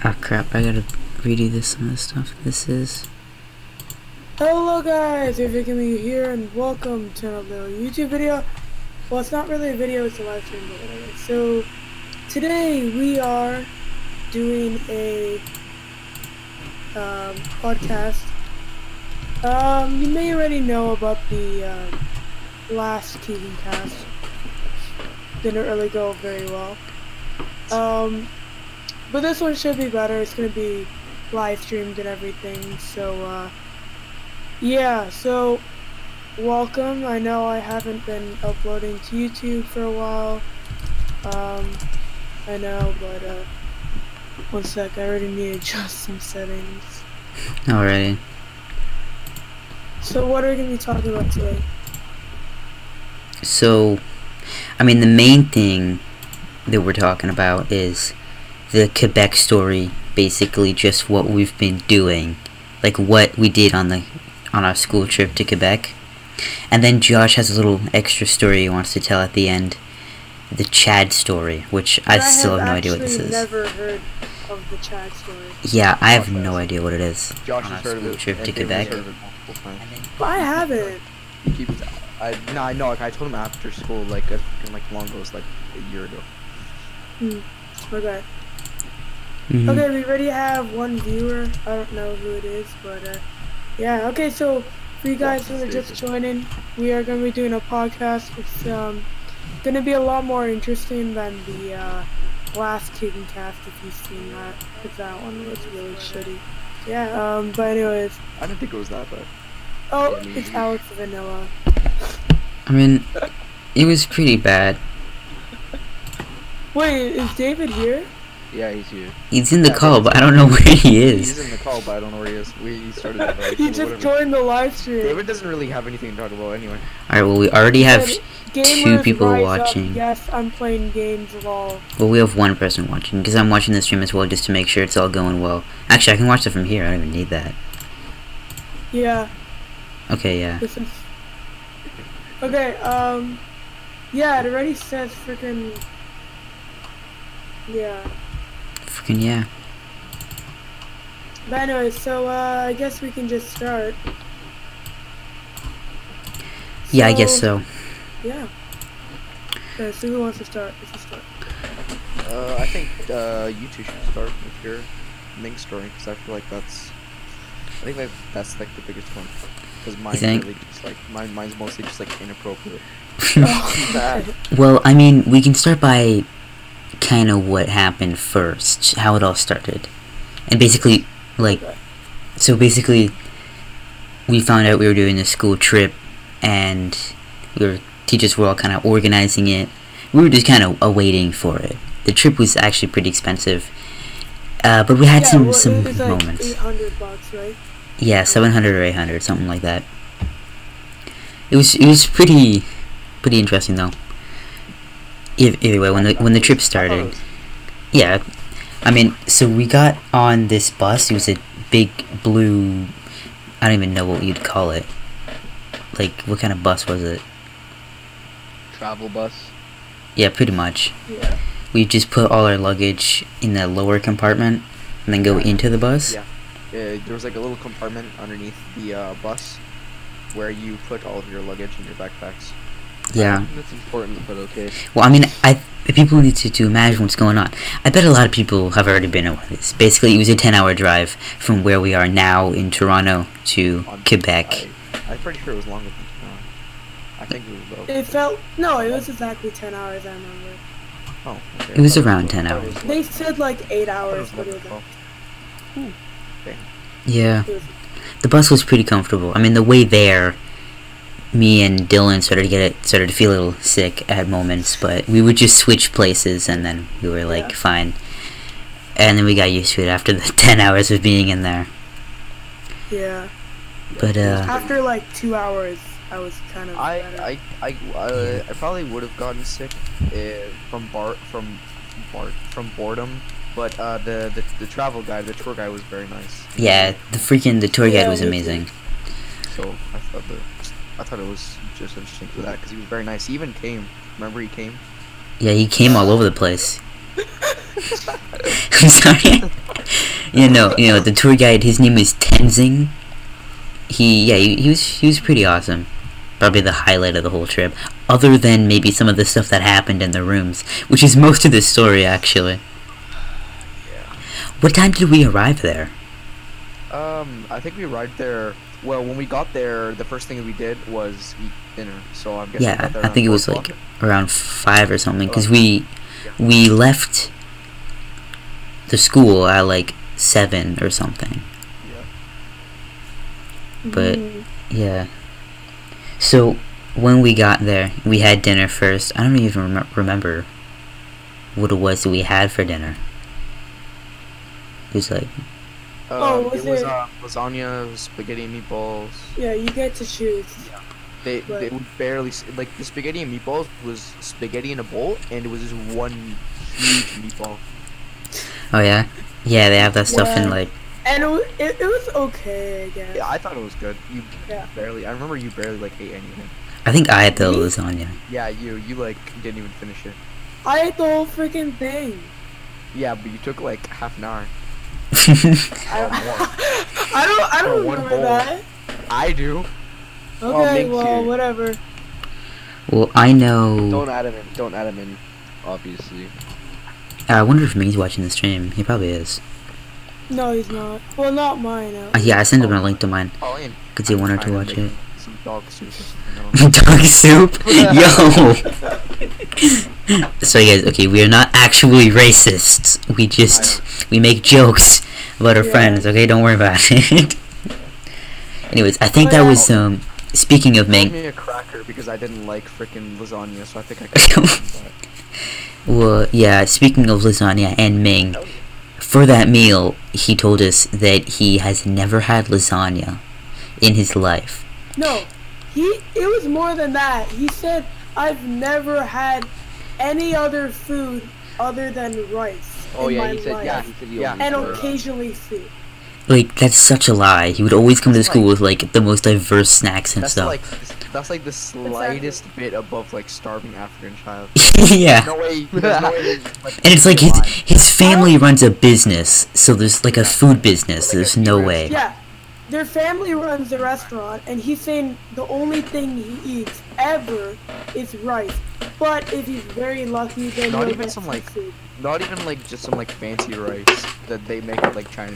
Oh crap, I gotta redo some of this stuff. This is... Hello guys, if you're me here and welcome to another YouTube video. Well, it's not really a video, it's a live stream, but whatever. So, today we are doing a podcast. You may already know about the last Keegan Cast. Didn't really go very well. But this one should be better. It's gonna be live streamed and everything, so yeah, so welcome. I know I haven't been uploading to YouTube for a while. I know, but one sec, I already need to adjust some settings. Alrighty. So what are we gonna be talking about today? So, I mean, the main thing that we're talking about is the Quebec story. Basically, just what we've been doing, like what we did on our school trip to Quebec. And then Josh has a little extra story he wants to tell at the end, the Chad story, which I still have no idea what this is. I have never heard of the Chad story. Yeah, I have no idea what it is. Josh on our has heard of school it. trip to Quebec. But I haven't. I know. Like I told him after school, like long ago, like a year ago. Okay. Mm-hmm. Okay, we already have one viewer. I don't know who it is, but yeah. Okay, so for you guys who are just joining, we are going to be doing a podcast. It's going to be a lot more interesting than the last Keegan Cast, if you've seen that, because that one was really shitty. Yeah. But anyways. I didn't think it was that bad. Oh, it's Alex Vanilla. I mean, it was pretty bad. Wait, is David here? Yeah, he's here. He's in the call, but I don't know where he is. He's in the call, but I don't know where he is. We started it, right? He just joined the live stream. David doesn't really have anything to talk about anyway. Alright, well, we already have two Gamers people rise watching. Up. Yes, I'm playing games lol. Well, we have one person watching, because I'm watching the stream as well, just to make sure it's all going well. Actually, I can watch it from here. I don't even need that. Yeah. Okay, yeah. This is... Okay, yeah, it already says freaking... Yeah. Freaking yeah. But anyway, so, I guess we can just start. Yeah, I guess so. Yeah. Okay, so who wants to start? Let's start. I think, you two should start with your Ming story, because I feel like that's... I think that's like the biggest one. Because mine's really just like... Mine's mostly just like inappropriate. Well, I mean, we can start by kind of what happened first, how it all started. And basically, like, so basically, we found out we were doing a school trip, and teachers were all kind of organizing it. We were just kind of awaiting for it. The trip was actually pretty expensive, but we had some it was like moments. $800, right? Yeah, 700 or 800, something like that. It was pretty interesting though. Anyway, when the trip started, yeah, I mean, so we got on this bus. It was a big blue, I don't even know what you'd call it. Like, what kind of bus was it? Travel bus. Yeah, pretty much. Yeah. We just put all our luggage in the lower compartment and then go into the bus. Yeah. There was like a little compartment underneath the bus where you put all of your luggage and your backpacks. Yeah. That's important, but okay. Well, I mean, people need to imagine what's going on. I bet a lot of people have already been over this. Basically, it was a 10-hour drive from where we are now in Toronto to Quebec. I'm pretty sure it was longer than 10 hours. I think it was about... It felt... No, it was exactly 10 hours, I remember. Oh, okay. It was around 10 hours. They said like 8 hours, but it was like... Yeah. The bus was pretty comfortable. I mean, the way there, me and Dylan started to feel a little sick at moments, but we would just switch places, and then we were like fine. And then we got used to it after the 10 hours of being in there. Yeah. But after like 2 hours, I was kind of. I probably would have gotten sick from boredom. But the travel guide, the tour guide was very nice. Yeah, the tour guide was amazing. So I thought it was just interesting for that because he was very nice. He even came. Remember he came? Yeah, he came all over the place. I'm sorry. The tour guide. His name is Tenzing. He was pretty awesome. Probably the highlight of the whole trip, other than maybe some of the stuff that happened in the rooms, which is most of the story actually. Yeah. What time did we arrive there? I think we arrived there. Well, when we got there, the first thing we did was eat dinner. So I'm guessing. Yeah, I think it was like around 5 or something, because we left the school at like 7 or something. Yeah. But yeah. So when we got there, we had dinner first. I don't even remember what it was that we had for dinner. It was like was it was it? lasagna, spaghetti and meatballs. Yeah, you get to choose. Yeah. They would barely like the spaghetti and meatballs was spaghetti in a bowl, and it was just one huge meatball. Oh yeah, they have that stuff in like. And it was okay, I guess. Yeah, I thought it was good. I remember you barely like ate anything. I think I had the lasagna. Yeah, you like didn't even finish it. I ate the whole freaking thing. Yeah, but you took like half an hour. I don't remember that. I do. Okay, well, whatever. Well, I know. Don't add him in. Obviously. I wonder if Ming's watching the stream. He probably is. No, he's not. Well, not mine. Yeah, I sent him a link to mine. Oh, and Because he wanted to watch it. Some dog soup or something. Dog soup? Yo! So guys, okay, we are not actually racists. We make jokes about our friends, okay? Don't worry about it. Anyways, I think that was, speaking of Ming. Give me a cracker because I didn't like frickin' lasagna, so I think I could have that. Well, yeah, speaking of lasagna and Ming, for that meal, he told us that he has never had lasagna in his life. No, it was more than that. He said, I've never had any other food other than rice in my life. And occasionally soup. Like, that's such a lie. He would always come to school with, like, the most diverse snacks and stuff. That's like the slightest bit above, like, starving African child. Yeah. No way, like, and it's like his family runs a business, so there's, like, a food business. There's no way. Yeah. Their family runs the restaurant, and he's saying the only thing he eats ever is rice. But if he's very lucky, then not he'll even get some food. Not even like just some like fancy rice that they make at like China.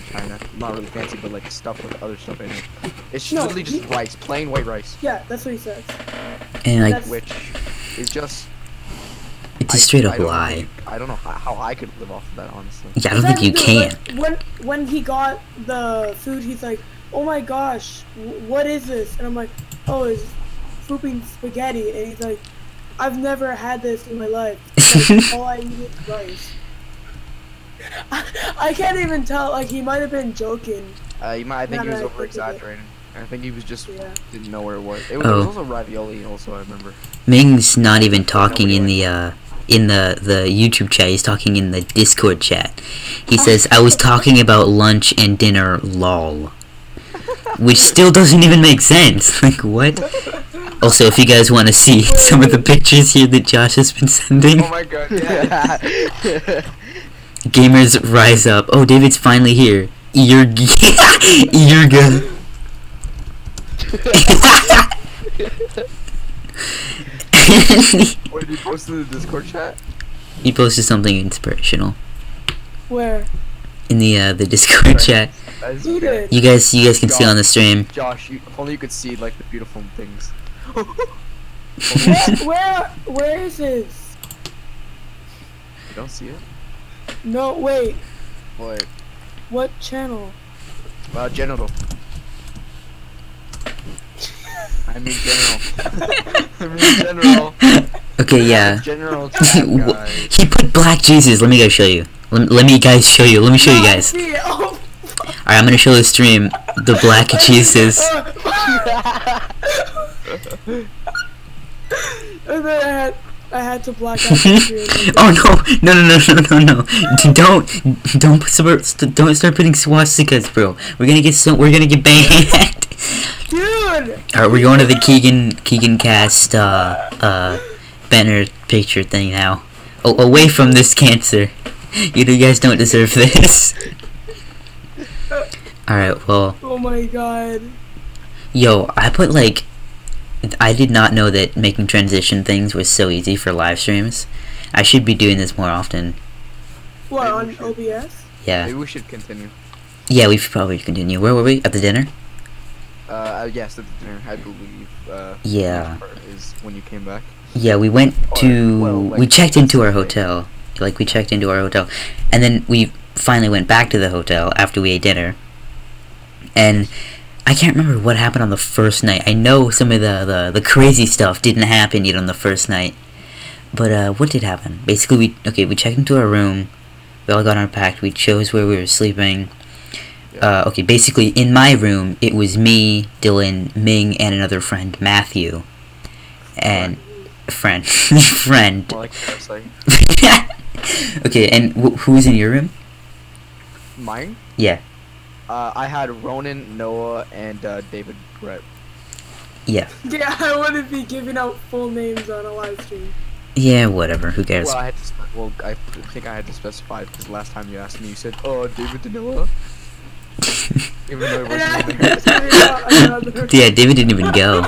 Not really fancy, but like stuff with other stuff in it. It's literally just rice, plain white rice. Yeah, that's what he says. And like, which is just. It's a straight up lie. I don't know how I could live off of that, honestly. Yeah, I don't think you can. When he got the food, he's like, "Oh my gosh, what is this?" And I'm like, "Oh, it's pooping spaghetti." And he's like, "I've never had this in my life. Like, all I eat is rice." I can't even tell. Like, he might have been joking. I think he was over exaggerating. I think he was just didn't know where it was. It was also ravioli. Also, I remember. Ming's not even talking in the YouTube chat. He's talking in the Discord chat. He says, "I was talking about lunch and dinner, lol," which still doesn't even make sense. Like, what? Also, if you guys want to see some of the pictures here that Josh has been sending. Oh my god, yeah. Gamers rise up. Oh, David's finally here. Irga. What did he post in the Discord chat? He posted something inspirational. Where? In the Discord chat. Who did? You guys can see on the stream. Josh, if only you could see like the beautiful things. Where is this? You don't see it? No, wait. What? What channel? Genital. I mean general. Okay, yeah. General tab, guys. He put black Jesus. Let me guys show you. Let me show you guys. Oh. Alright, I'm gonna show the stream the black Jesus. And then I had to black out the screen. Oh no! Don't start putting swastikas, bro. We're gonna get banned. Dude. Alright, we're going to the Keegan Cast banner picture thing now. Oh, away from this cancer. You guys don't deserve this. Alright, well, Oh my god. yo, I did not know that making transition things was so easy for live streams. I should be doing this more often. What, Maybe on we should. OBS? Yeah. Maybe we should continue. Yeah, we should probably continue. Where were we? At the dinner? Yes, at the dinner, I believe. Yeah. Part is when you came back. Yeah, we went to... well, like, we checked into our that's the thing. hotel. Like, we checked into our hotel. And then we finally went back to the hotel after we ate dinner. And I can't remember what happened on the first night. I know some of the crazy stuff didn't happen yet on the first night. But, what did happen? Basically, we checked into our room. We all got unpacked. We chose where we were sleeping. Okay, basically, in my room, it was me, Dylan, Ming, and another friend, Matthew. And... friend. More like parasite. Okay, and who was in your room? Mine? Yeah. I had Ronan, Noah, and David Brett. Yeah. Yeah, I wouldn't be giving out full names on a live stream. Yeah, whatever. Who cares? Well, I think I had to specify because last time you asked me, you said, "Oh, David and Noah." Even though it And I wasn't even. figured out another. Yeah, David didn't even go.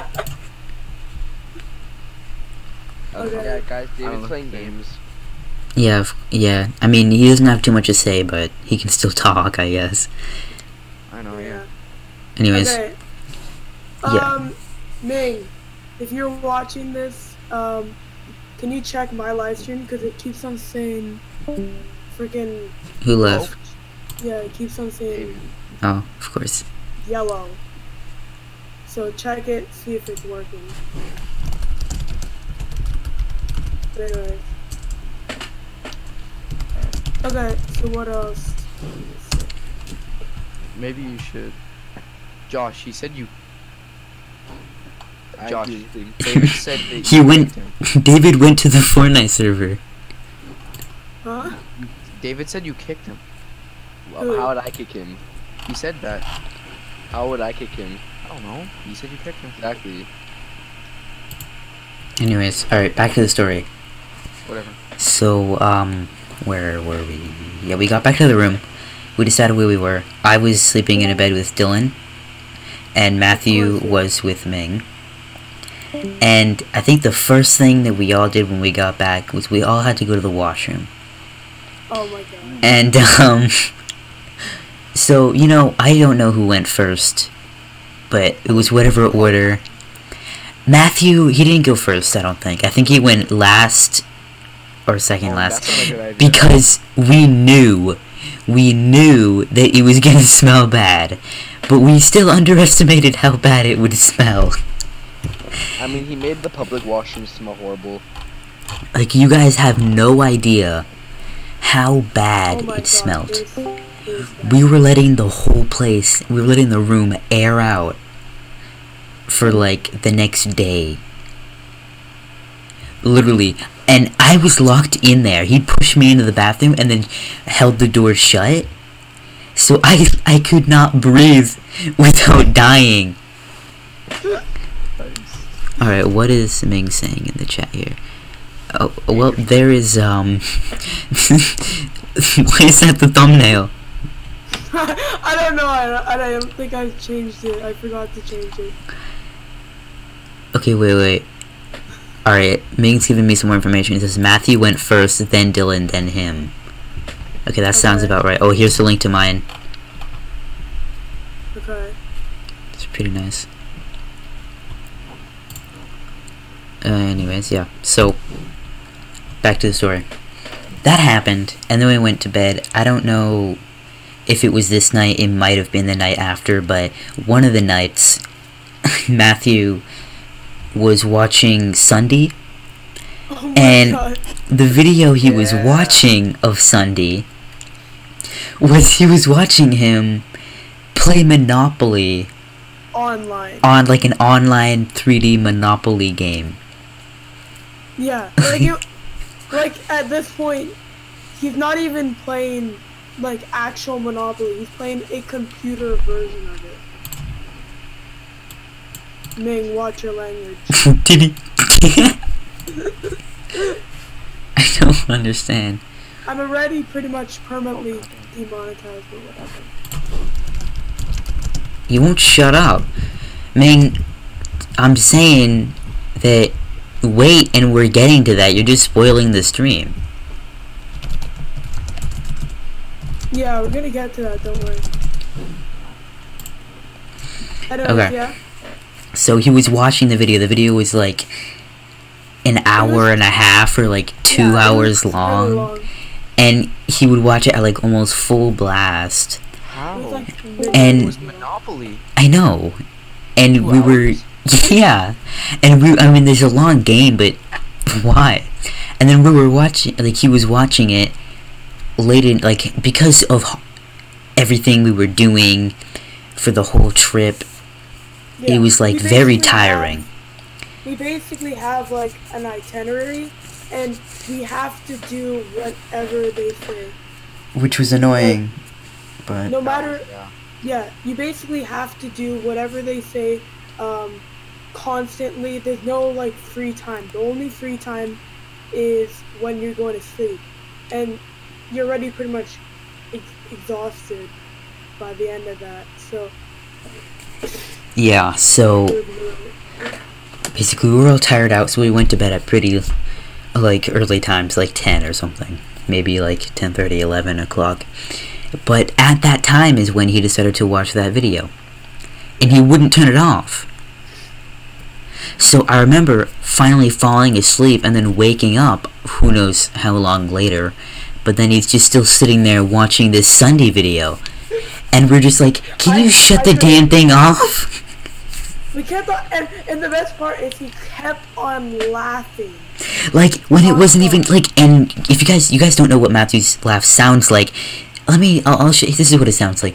Okay. Yeah, guys, I don't David's know. playing games. Yeah. I mean, he doesn't have too much to say, but he can still talk, I guess. I know, yeah. Anyways, Okay. Yeah. Ming, if you're watching this, can you check my live stream? Because it keeps on saying freaking, who left? yeah, it keeps on saying Oh, of course. yellow. So check it, see if it's working. But anyways. Okay, so what else? Maybe you should. Josh, he said you. Josh, David said that He you went- kicked him. David went to the Fortnite server. Huh? David said you kicked him. Well, how would I kick him? He said that. How would I kick him? I don't know. You said you kicked him. Exactly. Anyways, alright, back to the story. Whatever. So, where were we? Yeah, we got back to the room. We decided where we were. I was sleeping in a bed with Dylan, and Matthew was with Ming. And I think the first thing that we all did when we got back was we all had to go to the washroom. Oh my god. And, so, I don't know who went first, but it was whatever order. Matthew, he didn't go first, I don't think. I think he went last, or second last, That's not a good idea. because we knew that it was gonna smell bad, but we still underestimated how bad it would smell. I mean, he made the public washroom smell horrible. Like, you guys have no idea how bad Oh my it god, smelled. it was We were letting the whole place, we were letting the room air out for like the next day. Literally. And I was locked in there. He'd pushed me into the bathroom and then held the door shut. So I could not breathe without dying. Alright, what is Ming saying in the chat here? Oh, well, there is, why is that the thumbnail? I don't know. I don't think I changed it. I forgot to change it. Okay, wait. Alright, Ming's giving me some more information. It says Matthew went first, then Dylan, then him. Okay, that sounds Okay. about right. Oh, here's the link to mine. Okay. It's pretty nice. Anyways, yeah. So, back to the story. That happened, and then we went to bed. I don't know if it was this night, it might have been the night after, but one of the nights, Matthew was watching Sunday, Oh my and god. the video he was Yeah. watching of Sunday was he was watching him play Monopoly Online. on like an online 3D Monopoly game. Yeah. Like at this point, he's not even playing like actual Monopoly. He's playing a computer version of it. Ming, watch your language. Did he? I don't understand. I'm already pretty much permanently demonetized or whatever. You won't shut up. I mean, I'm saying that wait, and we're getting to that. You're just spoiling the stream. Yeah, we're gonna get to that, don't worry. Anyways, Okay. yeah. So he was watching the video. The video was like an hour and a half or like 2 hours really long. And he would watch it at like almost full blast. How? It was like And- It was Monopoly. I know. And 2 we were, hours? yeah. And I mean, there's a long game, but why? And then we were watching, like, he was watching it late in, like, because of everything we were doing for the whole trip, yeah, it was, like, we very basically tiring. We basically have like an itinerary, and we have to do whatever they say. Which was annoying, but... No matter, Yeah. yeah, you basically have to do whatever they say, constantly. There's no like free time. The only free time is when you're going to sleep, and you're already pretty much exhausted by the end of that. So Yeah, so... basically we were all tired out, so we went to bed at pretty like early times, like 10 or something, maybe like 10:30, 11 o'clock. But at that time is when he decided to watch that video, and he wouldn't turn it off. So I remember finally falling asleep and then waking up who knows how long later, but then he's just still sitting there watching this Sunday video, and we're just like, can you shut the damn thing off? we kept on, and the best part is he kept on laughing. Like, when it wasn't even, like, and if you guys don't know what Matthew's laugh sounds like, I'll show you, this is what it sounds like.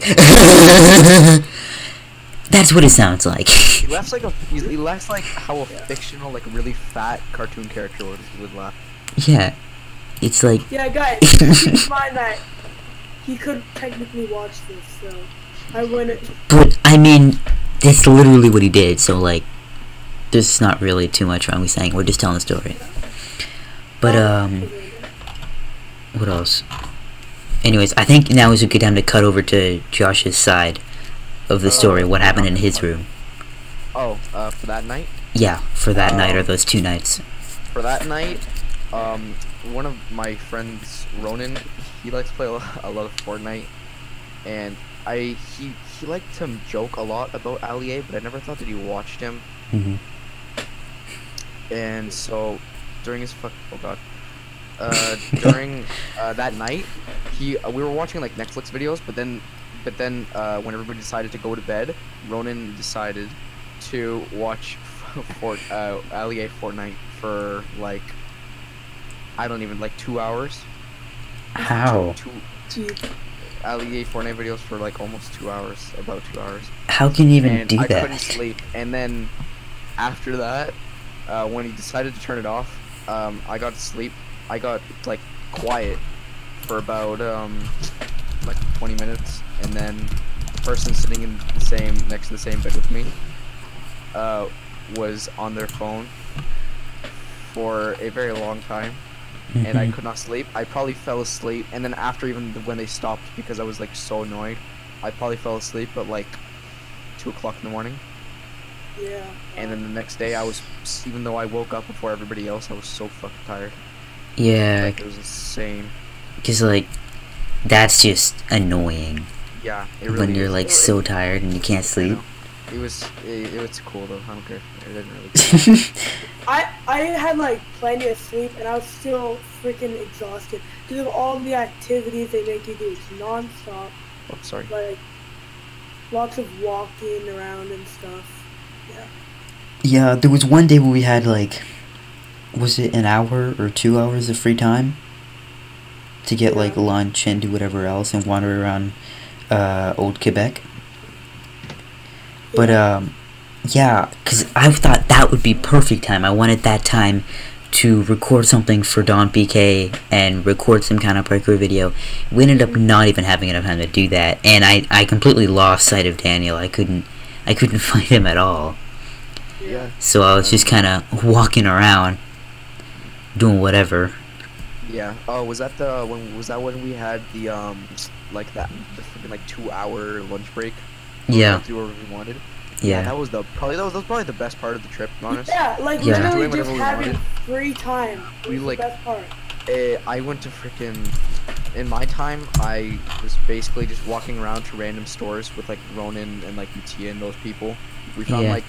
That's what it sounds like. He laughs like he laughs like how a fictional, like really fat cartoon character would laugh. Yeah. It's like, Yeah, guys, keep in mind that he could technically watch this, so I wouldn't. but, I mean, that's literally what he did, so, like, there's not really too much wrong with saying, we're just telling the story. But, what else? Anyways, I think now is a good time to cut over to Josh's side of the story, what happened in his room. Oh, for that night? Yeah, for that night or those 2 nights. For that night, one of my friends, Ronan, he likes to play a lot of Fortnite, and he liked to joke a lot about Ali, but I never thought that he watched him. Mm-hmm. And so during his during that night, we were watching like Netflix videos, but then when everybody decided to go to bed, Ronan decided to watch Ali Fortnite for like, I don't even, like 2 hours. How? Ali Fortnite videos for like almost 2 hours, about 2 hours. How can you even And do I that? couldn't sleep. And then after that, when he decided to turn it off, I got to sleep. I got like quiet for about like 20 minutes, and then the person sitting in next to the same bed with me was on their phone for a very long time, and I could not sleep. I probably fell asleep, and then after even when they stopped, because I was like so annoyed, I probably fell asleep at like 2 o'clock in the morning. Yeah. And then the next day, even though I woke up before everybody else, I was so fucking tired. Yeah, Like, it was insane. because, like, that's just annoying. Yeah, it really When you're, is. like, so tired and you can't I sleep. know. It was cool though. I don't care. It didn't really care. I had like plenty of sleep, and I was still freaking exhausted because of all the activities they make you do. It's non-stop, Oh, sorry. like lots of walking around and stuff. Yeah. Yeah, there was one day where we had, like, was it an hour or 2 hours of free time to get, like, Yeah. lunch and do whatever else and wander around old Quebec. But, yeah, because I thought that would be perfect time. I wanted that time to record something for Don PK and record some kind of parkour video. We ended up not even having enough time to do that, and I completely lost sight of Daniel. I couldn't find him at all. Yeah. So I was just kind of walking around, doing whatever. Yeah. Oh, was that when we had the like the freaking like 2 hour lunch break? Yeah. Do whatever we wanted. Yeah. That was probably the best part of the trip, to be honest. Yeah, like Yeah. literally Doing just whatever we having wanted. free time. We, Was like- the best part. I went to freaking. In my time, I was basically just walking around to random stores with like Ronan and like Mattia and those people. We found Yeah. like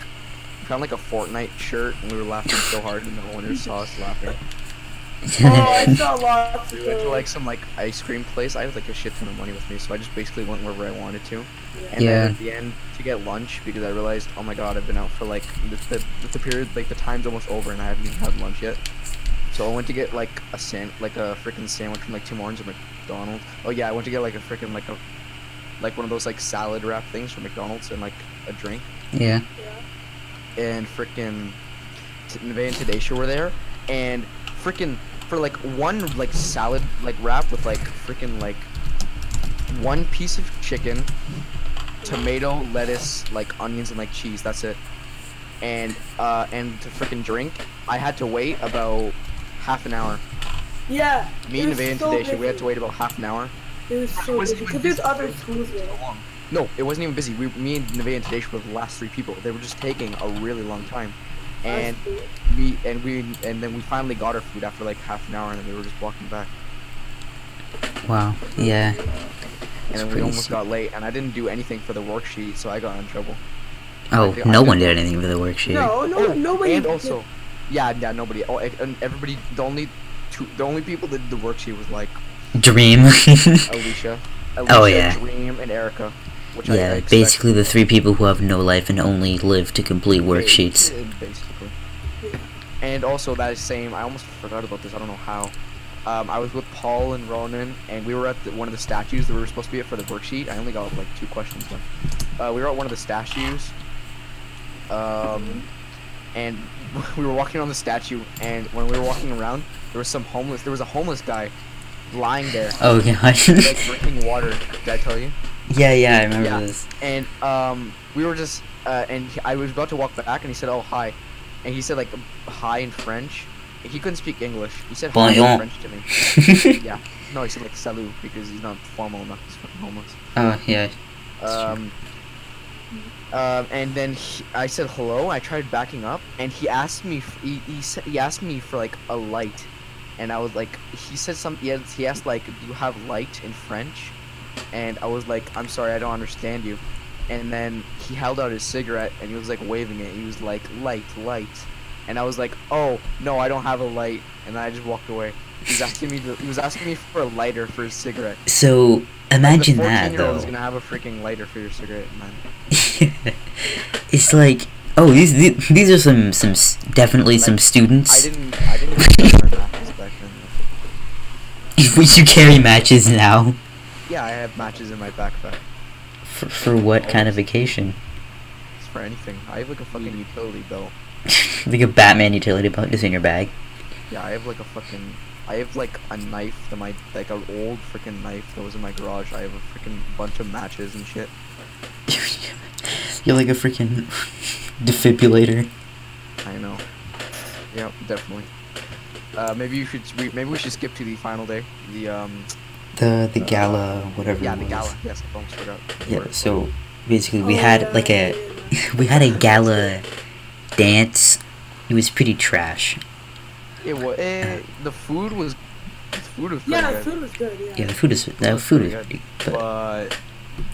a Fortnite shirt, and we were laughing so hard, and the owner saw us laughing. Oh, I saw lots of We went to those. like some like ice cream place. I had like a shit ton of money with me, so I just basically went wherever I wanted to. And Yeah. then at the end to get lunch, because I realized, oh my god, I've been out for like the period, like the time's almost over and I haven't even had lunch yet. So I went to get like a freaking sandwich from like Tim Hortons or McDonald's. Oh yeah, I went to get like a freaking like one of those like salad wrap things from McDonald's and like a drink. Yeah. And freaking Neve and Tadesha were there, and freaking for like one like salad like wrap with like freaking like one piece of chicken, tomato, lettuce, like onions and like cheese. That's it. And to freaking drink, I had to wait about half an hour. Yeah. Me, it was Neve, and so Tadesha, we had busy. to wait about half an hour. It was so wasn't busy even because there's busy. other schools there. No, it wasn't even busy. Me and Neve and Tadesha were the last 3 people. They were just taking a really long time. And then we finally got our food after like half an hour, and then we were just walking back. Wow. Yeah. And then we pretty almost sick. got late, and I didn't do anything for the worksheet, so I got in trouble. Oh, I no did- one did anything for the worksheet. No, nobody. And also, yeah, nobody. Oh, and everybody. The only people that did the worksheet was like Dream. Alicia, Oh, yeah. Dream, and Erica. Which I Yeah, expect- basically the 3 people who have no life and only live to complete worksheets. Basically. And also that is same. I almost forgot about this. I don't know how. I was with Paul and Ronan, and we were at one of the statues that we were supposed to be at for the worksheet. I only got like 2 questions done. We were at one of the statues, and we were walking around the statue. And when we were walking around, there was a homeless guy lying there, Oh gosh. like drinking water. Did I tell you? yeah, I remember Yeah. this. And we were just I was about to walk back, and he said, "Oh, hi," and he said like hi in French. He couldn't speak English. He said hi Bonjour. in French to me. Yeah. No, he said like salut because he's not formal enough. He's fucking homeless. Oh, yeah. And then I said hello. I tried backing up, and he asked me. He asked me for like a light, and I was like, he said something. He asked like, "Do you have light in French?" And I was like, "I'm sorry, I don't understand you." And then he held out his cigarette, and he was like waving it. He was like, "Light, light." And I was like, "Oh no, I don't have a light." And then I just walked away. He was asking me for a lighter for his cigarette. So, imagine the that, 14-year-old though. is gonna have a freaking lighter for your cigarette, man. It's like, oh, these are some definitely some I students. didn't even wear matches back then. Would you carry matches now? Yeah, I have matches in my backpack. For what kind of vacation? It's for anything. I have like a fucking utility belt. Like a Batman utility belt just in your bag. Yeah, I have like a knife like an old freaking knife that was in my garage. I have a freaking bunch of matches and shit. You're like a freaking defibrillator. I know. Yeah, definitely. Maybe we should skip to the final day. The gala, whatever Yeah, it the was. gala. Yes, I almost forgot. Yeah, so basically we Oh, had yeah, like yeah, we had a gala dance. It was pretty trash. It was. The food was pretty Yeah, the good. food was good. Yeah, Yeah. the food is pretty good. pretty good. But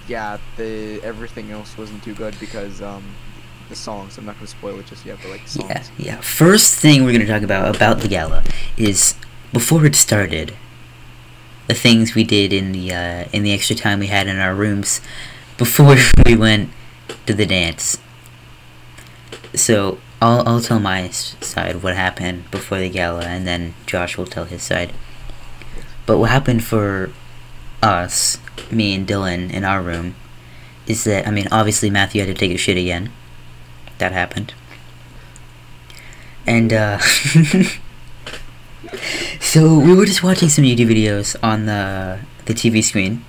yeah, everything else wasn't too good because the songs. I'm not gonna spoil it just yet, but like songs. Yeah. First thing we're gonna talk about the gala is before it started. The things we did in the extra time we had in our rooms before we went to the dance. So I'll tell my side what happened before the gala, and then Josh will tell his side. But what happened for us, me and Dylan in our room, is that obviously Matthew had to take a shit again. That happened. And so we were just watching some YouTube videos on the TV screen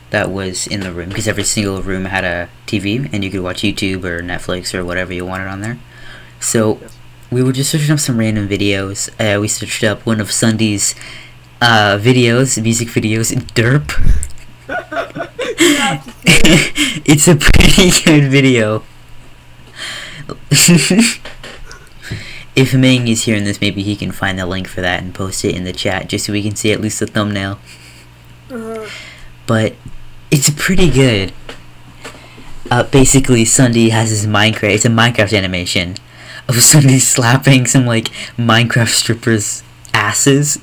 that was in the room, because every single room had a TV and you could watch YouTube or Netflix or whatever you wanted on there. So Yes. we were just searching up some random videos. We searched up one of Sunday's videos, music videos, Derp. You have to see it. It's a pretty good video. If Ming is hearing this, maybe he can find the link for that and post it in the chat just so we can see at least the thumbnail. But it's pretty good. Basically, Sunday has his Minecraft. It's a Minecraft animation of Sunday slapping some like Minecraft strippers' asses.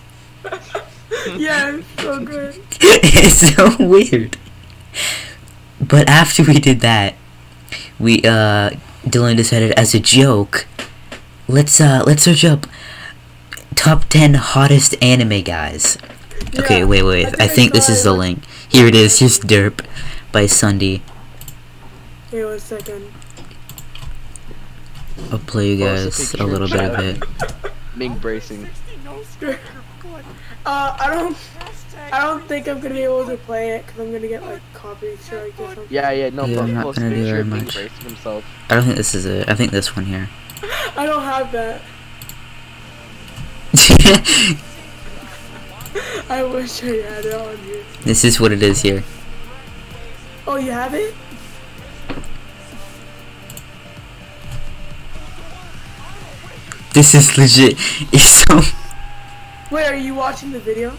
Yeah, it's so good. It's so weird. But after we did that, we Dylan decided as a joke, let's search up top 10 hottest anime guys. Yeah, Okay, wait. I think this is the link. Here it is. Here's Derp by Sunday. Wait 1 second. I'll play you guys a little bit of it. Ming bracing. I don't think I'm gonna be able to play it because I'm gonna get like copyright strike or something. Yeah, no, Yeah, but I'm not post gonna do picture very of Ming much. bracing himself. I don't think this is it. I think this one here. I don't have that. I wish I had it on here. This is what it is here. Oh, you have it? This is legit. It's so. Wait, are you watching the video?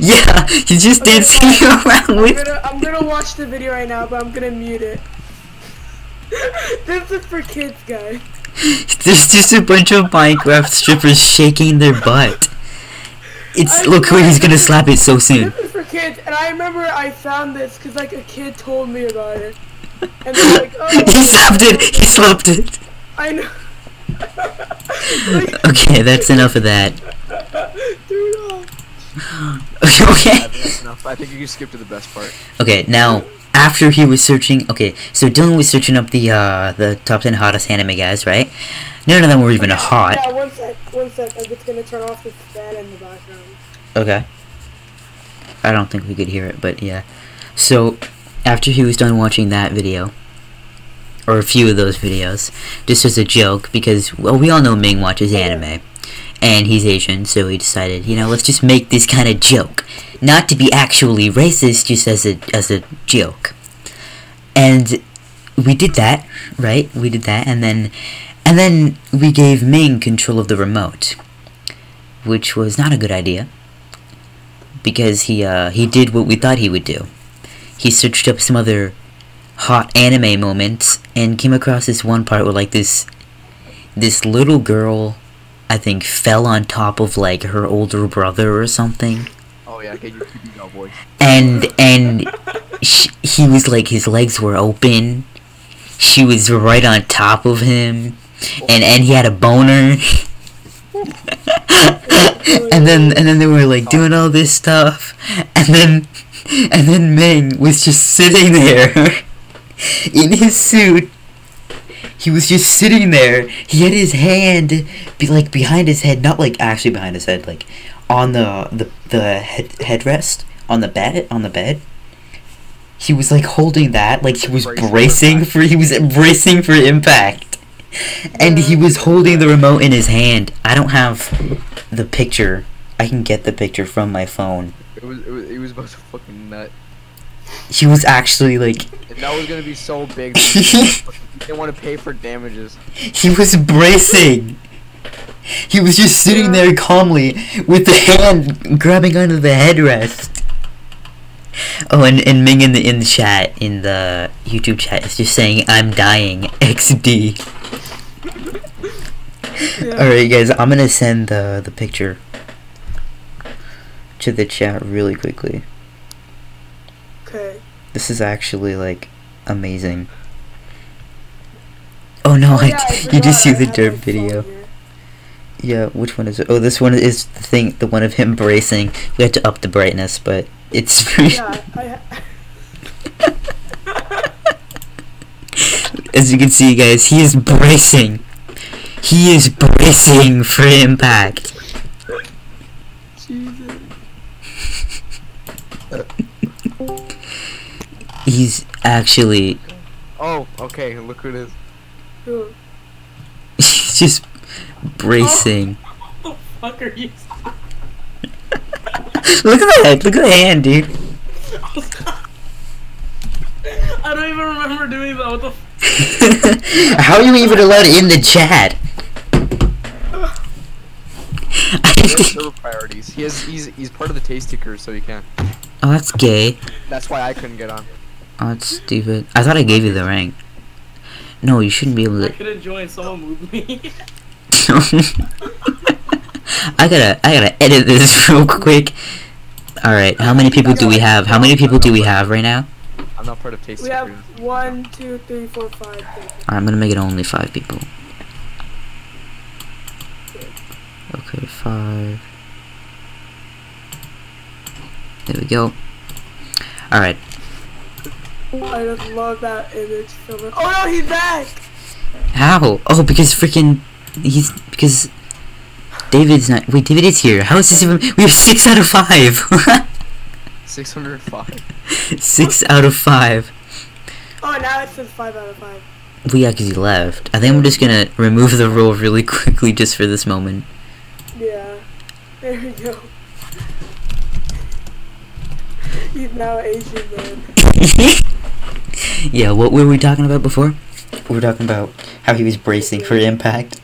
Yeah, he's just Okay, dancing fine. around with. I'm gonna watch the video right now, but I'm gonna mute it. This is for kids, guys. There's just a bunch of Minecraft strippers shaking their butt. It's look, swear he's gonna this is- slap it so soon. This is for kids, and I remember I found this because like a kid told me about it, and they're like, oh. He slapped it. He slapped it. I know. Okay, that's enough of that. Dude, oh. Okay. I think that's enough. I think you can skip to the best part. Okay, now after he was searching, okay, so Dylan was searching up the top 10 hottest anime guys, right? None of them were even hot. Yeah, one sec. I'm just gonna turn off this fan in the background. Okay. I don't think we could hear it, but yeah. So after he was done watching that video, or a few of those videos, just as a joke, because well, we all know Ming watches anime, and he's Asian, so he decided, you know, let's just make this kind of joke, not to be actually racist, just as a joke. And we did that, right? We did that, and then we gave Ming control of the remote, which was not a good idea, because he did what we thought he would do. He searched up some other hot anime moments and came across this one part where like this little girl, I think, fell on top of like her older brother or something. Oh yeah, okay, you go, boy. And he was like, his legs were open. She was right on top of him, and he had a boner. and then they were like doing all this stuff, and then Ming was just sitting there in his suit. He was just sitting there. He had his hand like behind his head, not like actually behind his head, like on the headrest on the bed. He was like holding that, like he was bracing for impact. And he was holding the remote in his hand. I don't have the picture. I can get the picture from my phone. It was about to fucking nut. He was actually like And that was gonna be so big that you didn't want to pay for damages. he was bracing. He was just sitting there calmly with the hand grabbing onto the headrest. Oh, and Ming in the chat, in the YouTube chat, is just saying, "I'm dying, XD." Yeah. Alright guys, I'm gonna send the picture to the chat really quickly. Okay. This is actually like amazing. Oh no, Oh, yeah, I you just see forgot the I had derp my video. phone here. Yeah, which one is it? Oh, this one is the one of him bracing. We had to up the brightness, but it's pretty. Yeah, As you can see, guys, he is bracing. He is bracing for impact. Jesus. He's actually. Oh, okay, look who it is. Who? He's just bracing. What the fuck are you? Look at that! Look at the hand, dude. I don't even remember doing that. What the? How are you even allowed in the chat? Server priorities. He's part of the taste tickers, so he can. Oh, that's gay. That's why I couldn't get on. Oh, that's stupid. I thought I gave you the rank. No, you shouldn't be able I to. couldn't join. Someone moved me. I gotta edit this real quick. All right, how many people do we have? How many people do we have right now? I'm not part of taste We tickers. have 1, 2, 3, 4, 5. All right, I'm gonna make it only 5 people. Okay, 5. There we go. All right. I just love that image so much. Oh no, he's back! How? Oh, because because David's not. Wait, David is here. How is this even? We have 6 out of 5. 605. 6 out of 5. Oh, now it says 5 out of 5. Well, yeah, because he left. I think I'm just gonna remove the rule really quickly just for this moment. Yeah. There we go. He's now Asian man. Yeah, what were we talking about before? We were talking about how he was bracing for impact.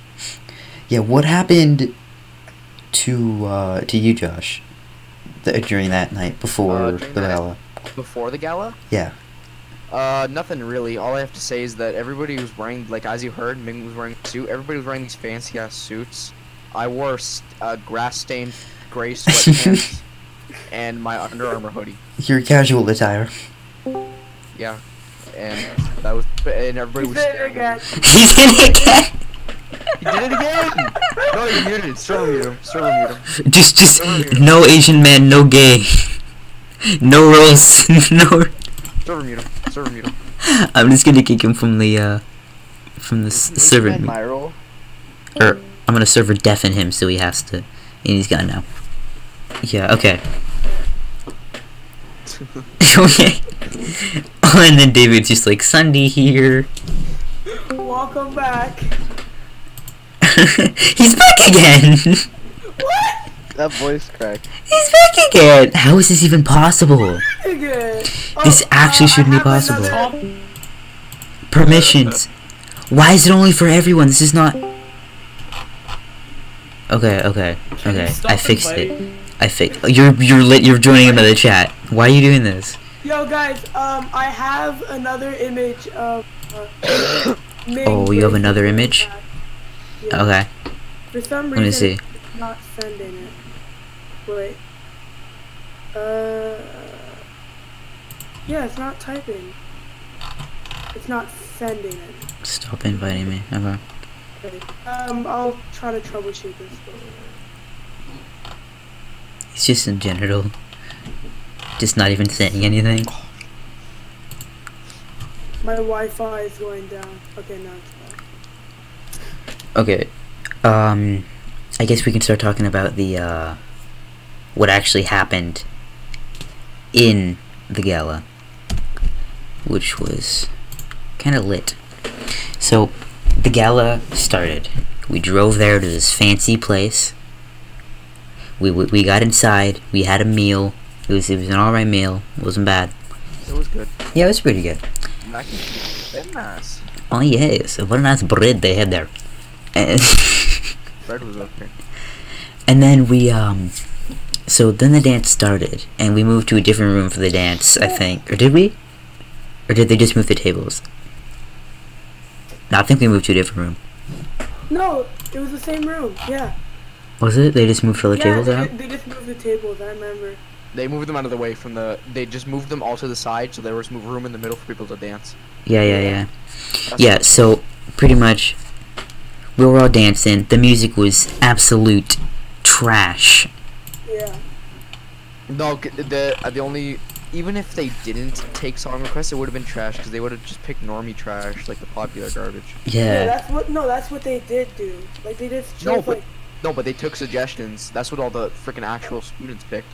Yeah, what happened to you, Josh, during that night before the gala? Before the gala? Yeah. Nothing really. All I have to say is that everybody was wearing, like, as you heard, Ming was wearing a suit. Everybody was wearing these fancy ass suits. I wore grass-stained gray sweatpants and my Under Armour hoodie. Your casual attire. Yeah, and that was, and everybody was. He did it again. He did it again. He did it again. No, you muted. Server mute him. Server mute him. Just no Asian man, no gay, no roles, no. Server mute him. Server mute him. I'm just gonna kick him from the server. My role. Or I'm gonna server deafen him so he has to, and he's gone now. Yeah. Okay. Okay. Oh, and then David's just like, Sunday here. Welcome back. He's back again. What? That voice crack. He's back again. How is this even possible? Again. This actually shouldn't be possible. Permissions. Why is it only for everyone? This is not. Okay. I fixed it. You're joining him in the chat. Why are you doing this? Yo guys, I have another image of Ming Oh, you have another image? Yeah. Okay. For some Let me reason, see. it's not sending it. Wait. Yeah, it's not typing. It's not sending it. Stop inviting me. Okay. Okay. I'll try to troubleshoot this. It's just in general. Just not even saying anything. My Wi-Fi is going down. Okay, now it's back. Okay. I guess we can start talking about the what actually happened in the gala, which was kind of lit. So the gala started. We drove there to this fancy place. We got inside. We had a meal. It was an alright meal. It wasn't bad. It was good. Yeah, it was pretty good. Very nice. Oh yes, what a nice bread they had there. And Bread was okay. and then we so then the dance started, and we moved to a different room for the dance, I think. Or did we? Or did they just move the tables? No, I think we moved to a different room. No, it was the same room. Yeah. Was it? They just moved all the tables out? They just moved the tables. I remember. They moved them out of the way from the. They just moved them all to the side, so there was room in the middle for people to dance. Yeah. That's Yeah, so pretty much we were all dancing. The music was absolute trash. Yeah. No, the only. Even if they didn't take song requests, it would have been trash because they would have just picked normie trash, like the popular garbage. Yeah. That's what they did do. Like they just chose No, but they took suggestions. That's what all the freaking actual students picked.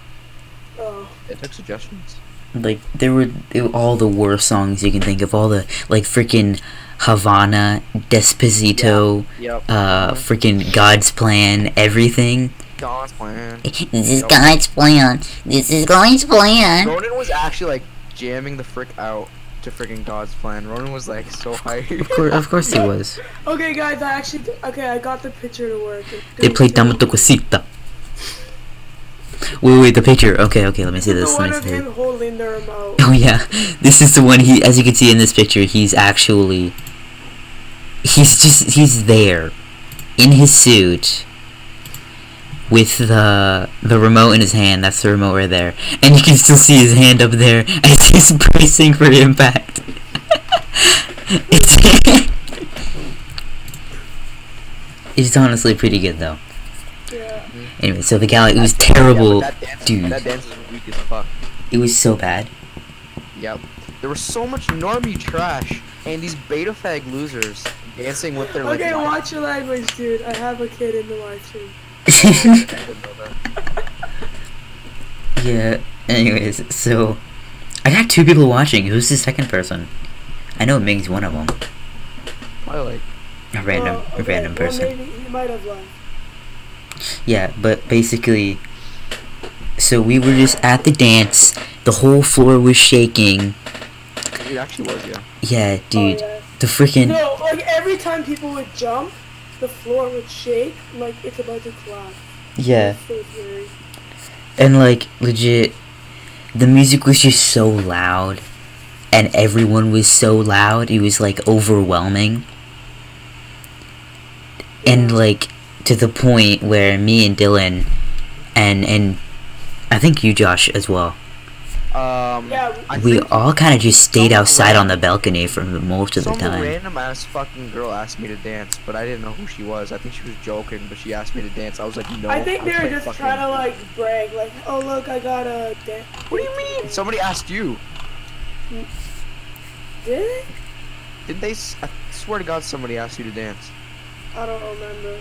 Oh. They took suggestions. Like they were all the worst songs you can think of. All the like freaking Havana, Despacito, Yep. freaking God's Plan, everything. God's plan. This is God's plan. This is God's plan. Ronan was actually like jamming the frick out to freaking God's plan. Ronan was like so high. Of course he was. Okay, guys, I got the picture to work. They played Dama to Cosita. Wait, the picture. Okay, let me see this. The one of him holding the remote. Oh yeah, this is the one. As you can see in this picture, he's there, in his suit, with the remote in his hand. That's the remote right there, and you can still see his hand up there as he's bracing for impact. It's honestly pretty good though. Yeah. Anyway, so the gala, it was terrible, dude. That dance was weak as fuck. It was so bad. Yep. There was so much normie trash, and these beta fag losers dancing with their like. Okay, watch your language, dude. I have a kid in the live stream. Yeah. Anyways, so I got 2 people watching. Who's the second person? I know Ming's one of them. Probably like A random person. Well, maybe he might have left. Yeah, but basically, so we were just at the dance. The whole floor was shaking. it actually was, yeah. Yeah, dude. Oh, yeah. The freaking. No, like every time people would jump, the floor would shake like it's about to collapse. Yeah. So scary. And like legit, the music was just so loud, and everyone was so loud. It was like overwhelming. And like to the point where me and Dylan, and I think you, Josh, as well. Yeah, We all kind of just stayed outside on the balcony for most of the Some time. random ass fucking girl asked me to dance, but I didn't know who she was. I think she was joking, but she asked me to dance. I was like, no. I think they I were can't just fucking- trying to like brag, like, oh look, I got a dance. What do you mean? Somebody asked you. Did they? Didn't they? I swear to God, somebody asked you to dance. I don't remember.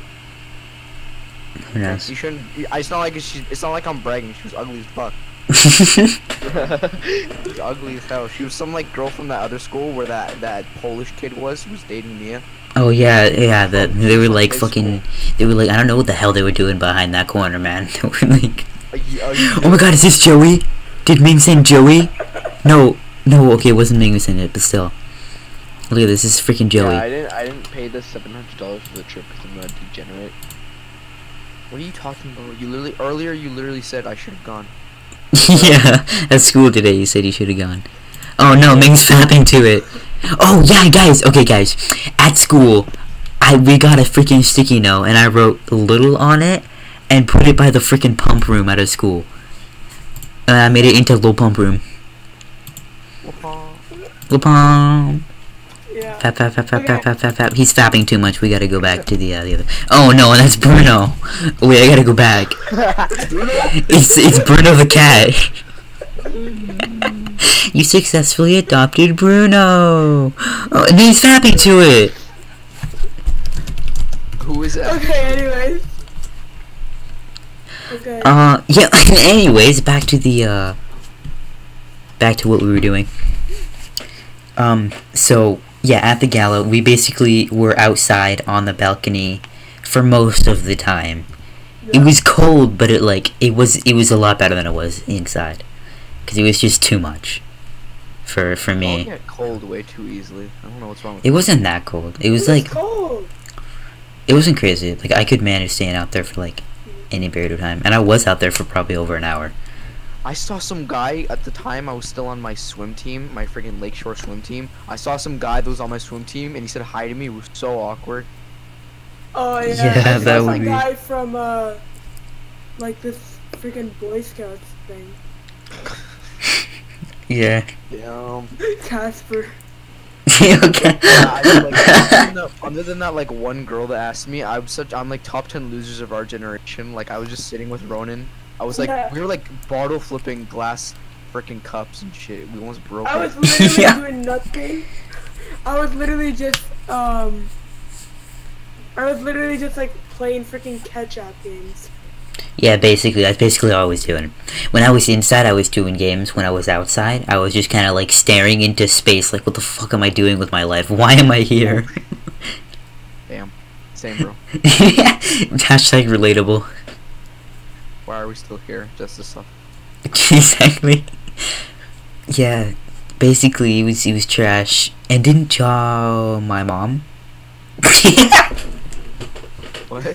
Who knows? You shouldn't. It's not like it's not like I'm bragging. She was ugly as fuck. She was ugly as hell. She was some like girl from that other school where that Polish kid was who was dating Mia. Oh yeah. That they were like fucking. They were like, I don't know what the hell they were doing behind that corner, man. They were like, oh my God, is this Joey? Did Ming send Joey? No. Okay, it wasn't Ming who sent it, but still. Look at this. This is freaking Joey. Yeah, I didn't pay the $700 for the trip because I'm not degenerate. What are you talking about? You literally said I should have gone. Yeah, at school today you said you should have gone. Oh no, Ming's fapping to it. Oh yeah, guys. Okay, guys. At school, we got a freaking sticky note, and I wrote little on it, and put it by the freaking pump room at our school. I made it into little pump room. Little pump. Yeah. Fap. He's fapping too much. We gotta go back to the other. Oh no, that's Bruno. Wait, I gotta go back. It's Bruno the cat. You successfully adopted Bruno. Oh, and he's fapping to it. Who is that? Okay, anyways. Okay. Yeah. Anyways, back to what we were doing. So. Yeah, at the gala, we basically were outside on the balcony for most of the time. Yeah. It was cold, but it was a lot better than it was inside, because it was just too much for I me. get cold way too easily. I don't know what's wrong with It wasn't that cold. It was It like cold. it wasn't crazy. Like I could manage staying out there for like any period of time, and I was out there for probably over an hour. I saw some guy at the time I was still on my swim team, my freaking lakeshore swim team. I saw some guy that was on my swim team, and he said hi to me. It was so awkward. Oh yeah. Yeah, that would a be- guy from like this freaking Boy Scouts thing. Yeah. Damn. Casper. Okay. Other than that, like one girl that asked me, I'm like top 10 losers of our generation. Like I was just sitting with Ronan. I was like, Yeah. we were like bottle flipping glass freaking cups and shit. We almost broke I it. was literally Yeah. doing nothing. I was literally just like playing freaking catch-up games. Yeah, basically, that's basically all I was doing. When I was inside, I was doing games. When I was outside, I was just kind of like staring into space, like, what the fuck am I doing with my life? Why am I here? Damn. Same, bro. Hashtag relatable. Why are we still here? Just this stuff. Exactly. Yeah. basically he was trash and didn't jaw my mom. What?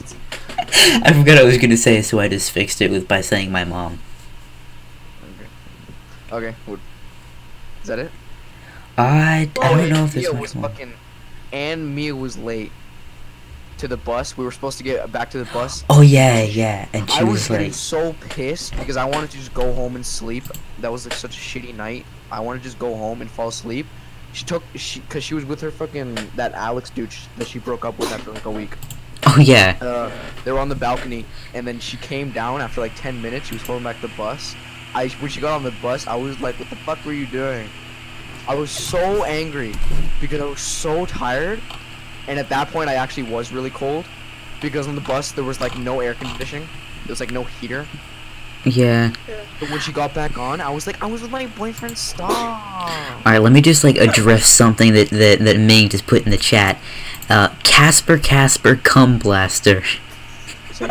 I forgot I was gonna say, so I just fixed it by saying my mom. Okay. Is that it? I don't know if Mia there's was much more. fucking. And Mia was late to the bus. We were supposed to get back to the bus. Oh yeah, and she I was was getting like, so pissed because I wanted to just go home and sleep. That was like such a shitty night. I wanted to just go home and fall asleep. Cause she was with her fucking that Alex dude that she broke up with after like a week. oh yeah, They were on the balcony, and then she came down after like 10 minutes. She was holding back the bus. When she got on the bus, I was like, "What the fuck were you doing?" I was so angry because I was so tired, and at that point, I actually was really cold because on the bus there was like no air conditioning. There was like no heater. yeah. But when she got back on, I was like, "I was with my boyfriend." Stop. All right, let me just like address something that Ming just put in the chat. Casper cum blaster. Same.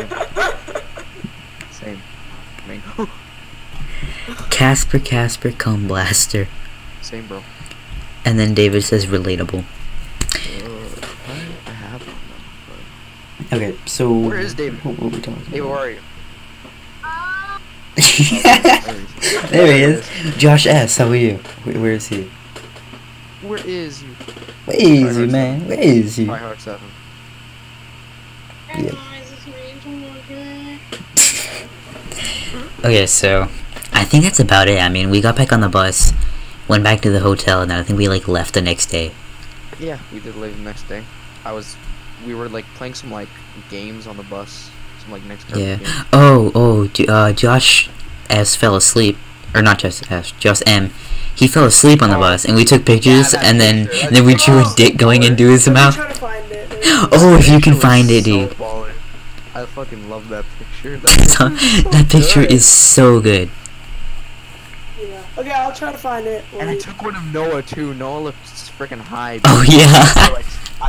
Same. I mean, Casper cum blaster. same, bro. And then David says relatable. I have one, but- Okay, so Where is David? What were we talking Hey, where are you? about? There he is. Josh S. How are you? Where is he? Where is you? Where is he, man? Where is he? Tryhard 7. Yeah. Okay, so I think that's about it. I mean, we got back on the bus, went back to the hotel, and then I think we like left the next day. Yeah, we did leave the next day. We were like playing some like games on the bus, some like next Yeah. games. Josh S fell asleep, or not Josh S, Josh M. He fell asleep on the bus, and we took pictures, that and then picture, and then we drew a dick going into his I'm mouth. trying to find it. Oh, if you can was find it, so dude. baller. I fucking love that picture. That picture is so good. Yeah. Okay, I'll try to find it. And I took one of Noah too. Noah looked freaking high. Oh yeah.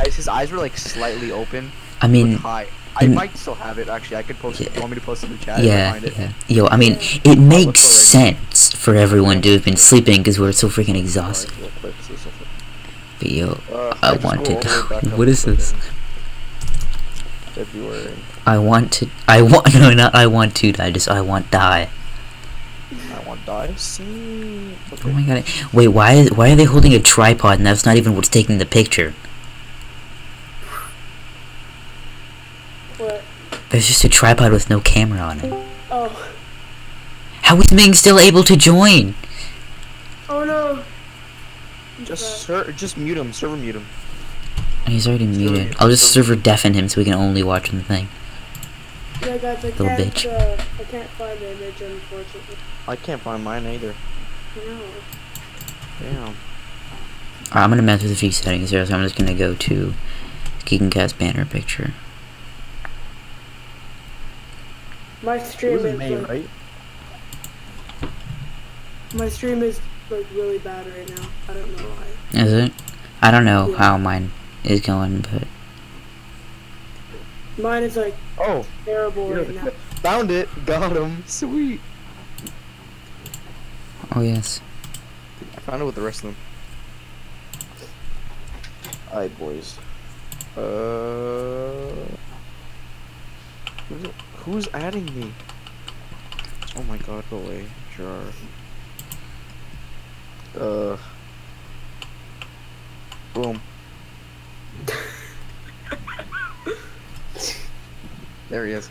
His eyes were like slightly open. I mean, High. I in- might still have it actually. I could post it. Yeah. You want me to post it in the chat? if I yeah, find it? yeah. Yo, I mean, it look makes already. sense for everyone to have been sleeping because we're so freaking exhausted. Real quick, so it's okay. But yo, I I just want go to. all the way back up What is to this? February. I want die. I want die. See. Oh my god. Wait, why are they holding a tripod and that's not even what's taking the picture? What? There's just a tripod with no camera on it. Oh. How is Ming still able to join? Oh no. Just mute him. Server mute him. He's already muted. muted. I'll just server deafen him so we can only watch the thing. Yeah, guys, Little bitch. I can't find the image, unfortunately. I can't find mine either. No. Damn. Alright, I'm gonna mess with a few settings here, so I'm just gonna go to Keegan Cast banner picture. My stream is like, right? my stream is like really bad right now. I don't know why. Is it? I don't know Yeah. how mine is going, but Mine is like Oh, terrible right now. found it. Got him. Sweet. oh yes. I found it with the rest of them. Alright, boys. Who's adding me? Oh my god, go away. Jar. Boom. There he is.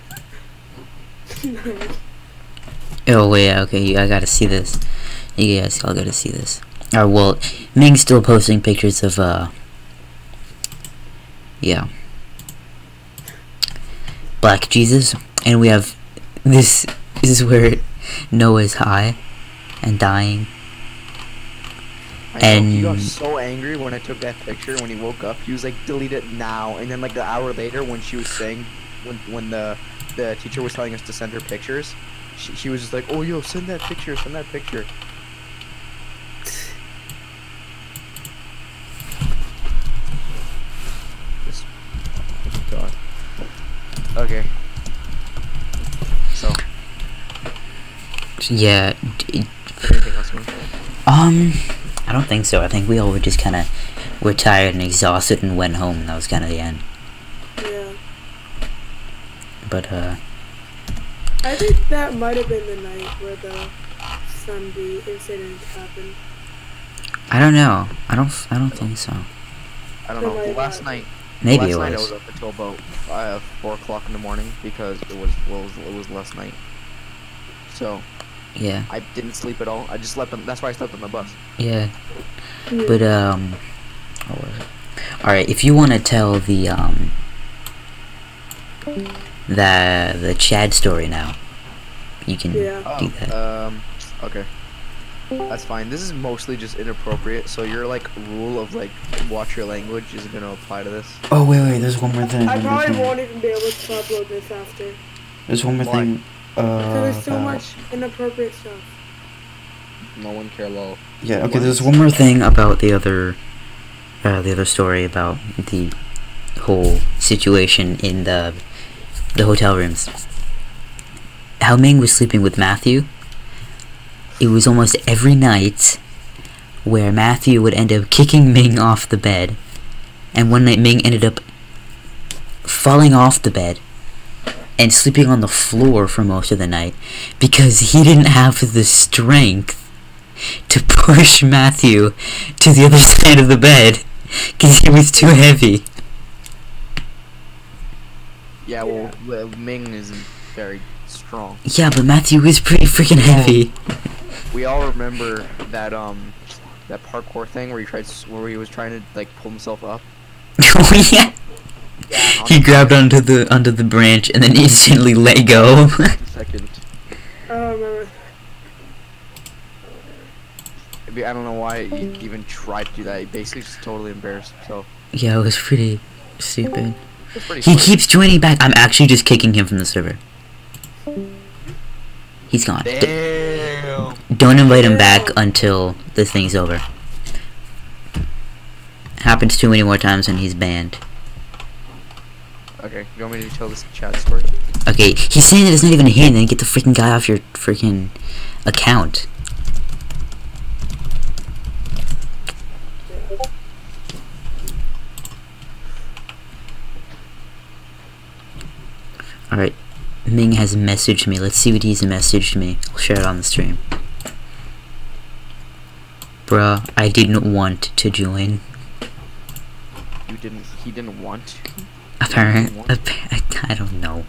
Oh wait, yeah, okay, I gotta see this. You guys all gotta see this. Alright, well, Ming's still posting pictures of yeah, Black Jesus, and we have this is where Noah's high and dying. I know, he got And- so angry when I took that picture. When he woke up, he was like, "Delete it now." And then like an hour later, when she was saying, when the teacher was telling us to send her pictures, she was just like, "Oh yo, send that picture, send that picture." Just, oh God. Okay. So, Yeah, anything else? Man? I don't think so. I think we all were just kind of were tired and exhausted and went home. And that was kind of the end. Yeah. But I think that might have been the night where the Sunday incident happened. I don't know. I don't think so. I don't know. Last night. Maybe it last night I was. was up until about 4 o'clock in the morning because it was last night. So Yeah. I didn't sleep at all. I just slept on. That's why I slept on the bus. Yeah. But what was it? All right. If you want to tell the Chad story now, you can do that. Okay. That's fine. This is mostly just inappropriate, so your like rule of like watch your language is gonna apply to this. Oh wait, there's one more thing. I probably won't even be able to upload this after. There's one more thing. Because there's so much inappropriate stuff. No one care, lol. Yeah. Okay. There's one more thing about the other story about the whole situation in the hotel rooms. How Ming was sleeping with Matthew. It was almost every night where Matthew would end up kicking Ming off the bed, and one night Ming ended up falling off the bed and sleeping on the floor for most of the night because he didn't have the strength to push Matthew to the other side of the bed because he was too heavy. Yeah, well, Ming isn't very strong. Yeah, but Matthew is pretty freaking heavy. We all remember that that parkour thing where he was trying to like pull himself up. Oh yeah. Yeah, He grabbed onto the branch and then instantly let go. Second. I don't remember. I don't know why he even tried to do that. He basically just totally embarrassed himself. Yeah, it was pretty stupid. It's pretty He funny. keeps joining back. I'm actually just kicking him from the server. He's gone. Damn. Don't invite him back until this thing's over. Happens too many more times and he's banned. Okay, you want me to tell this chat story? Okay, he's saying that it's not even him, then get the freaking guy off your freaking account. Alright, Ming has messaged me. Let's see what he's messaged me. I'll share it on the stream. Bruh, I didn't want to join. He didn't want to? I don't know.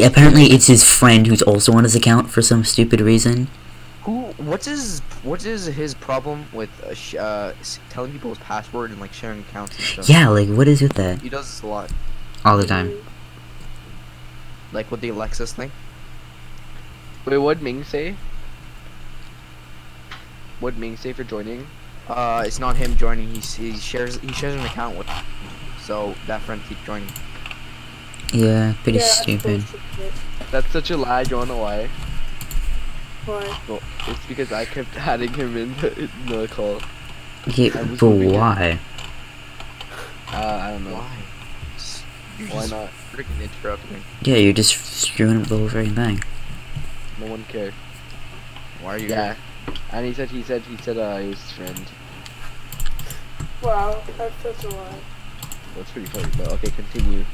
Apparently it's his friend who's also on his account for some stupid reason. What's his problem with telling people his password and like sharing accounts and stuff? Yeah, like what is with that? He does this a lot. All the time. Like with the Alexis thing. Wait, what'd Ming say? What'd Ming say for joining? It's not him joining. He shares an account with him. So that friend keeps joining. Yeah, pretty stupid. That's such a lie, you wanna know why? Why? Well, it's because I kept adding him in the call. Yeah, but why? I don't know. Why? Why not? Freaking interrupting. Yeah, you're just screwing up the whole freaking thing. No one cared. Why are you? Yeah. And he said he was his friend. Wow, that's such a lie. That's pretty funny, but okay, continue.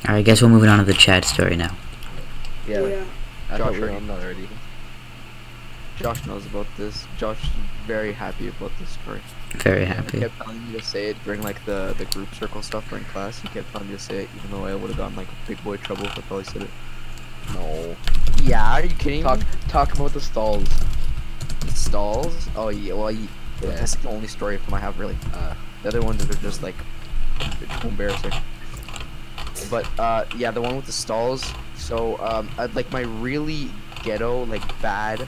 Alright, I guess we're moving on to the Chad story now. Yeah. I Josh thought we were already- on that already. Josh knows about this. Josh is very happy about this story. Very He happy. kept telling me to say it during like the group circle stuff during class. He kept telling me to say it, even though I would have gotten like big boy trouble if I probably said it. No. Yeah, are you kidding me? Talk about the stalls. Stalls? Oh yeah, well Yeah. that's the only story from I have really. The other ones are just like too embarrassing. But yeah, the one with the stalls. So I'd like my really ghetto, like bad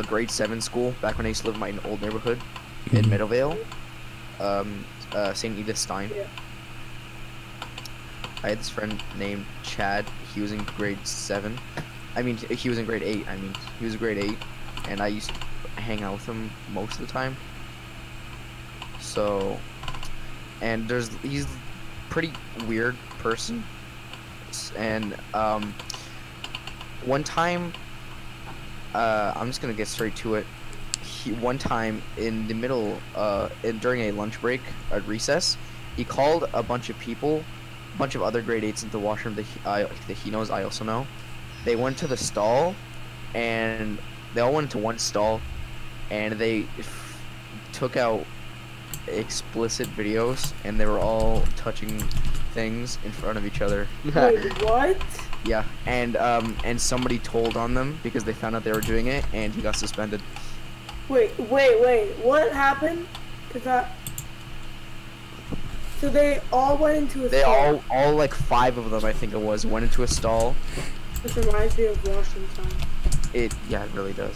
grade 7 school back when I used to live in my old neighborhood in Meadowvale. St. Edith Stein. Yeah. I had this friend named Chad. He was in grade 7. I mean, he was in grade 8. I mean, he was in grade 8, and I used to hang out with him most of the time. So, and he's a pretty weird person. And one time, I'm just gonna get straight to it. he one time in the middle, during a lunch break at recess, he called a bunch of people, a bunch of other grade 8s into the washroom that he knows, I also know. They went to the stall, and they all went into one stall, and they took out explicit videos, and they were all touching things in front of each other. Wait, what? Yeah, and somebody told on them because they found out they were doing it, and he got suspended. Wait, what happened? So they all went into a They stall. all like 5 of them, I think it was, went into a stall. This reminds me of washroom time. Yeah, it really does.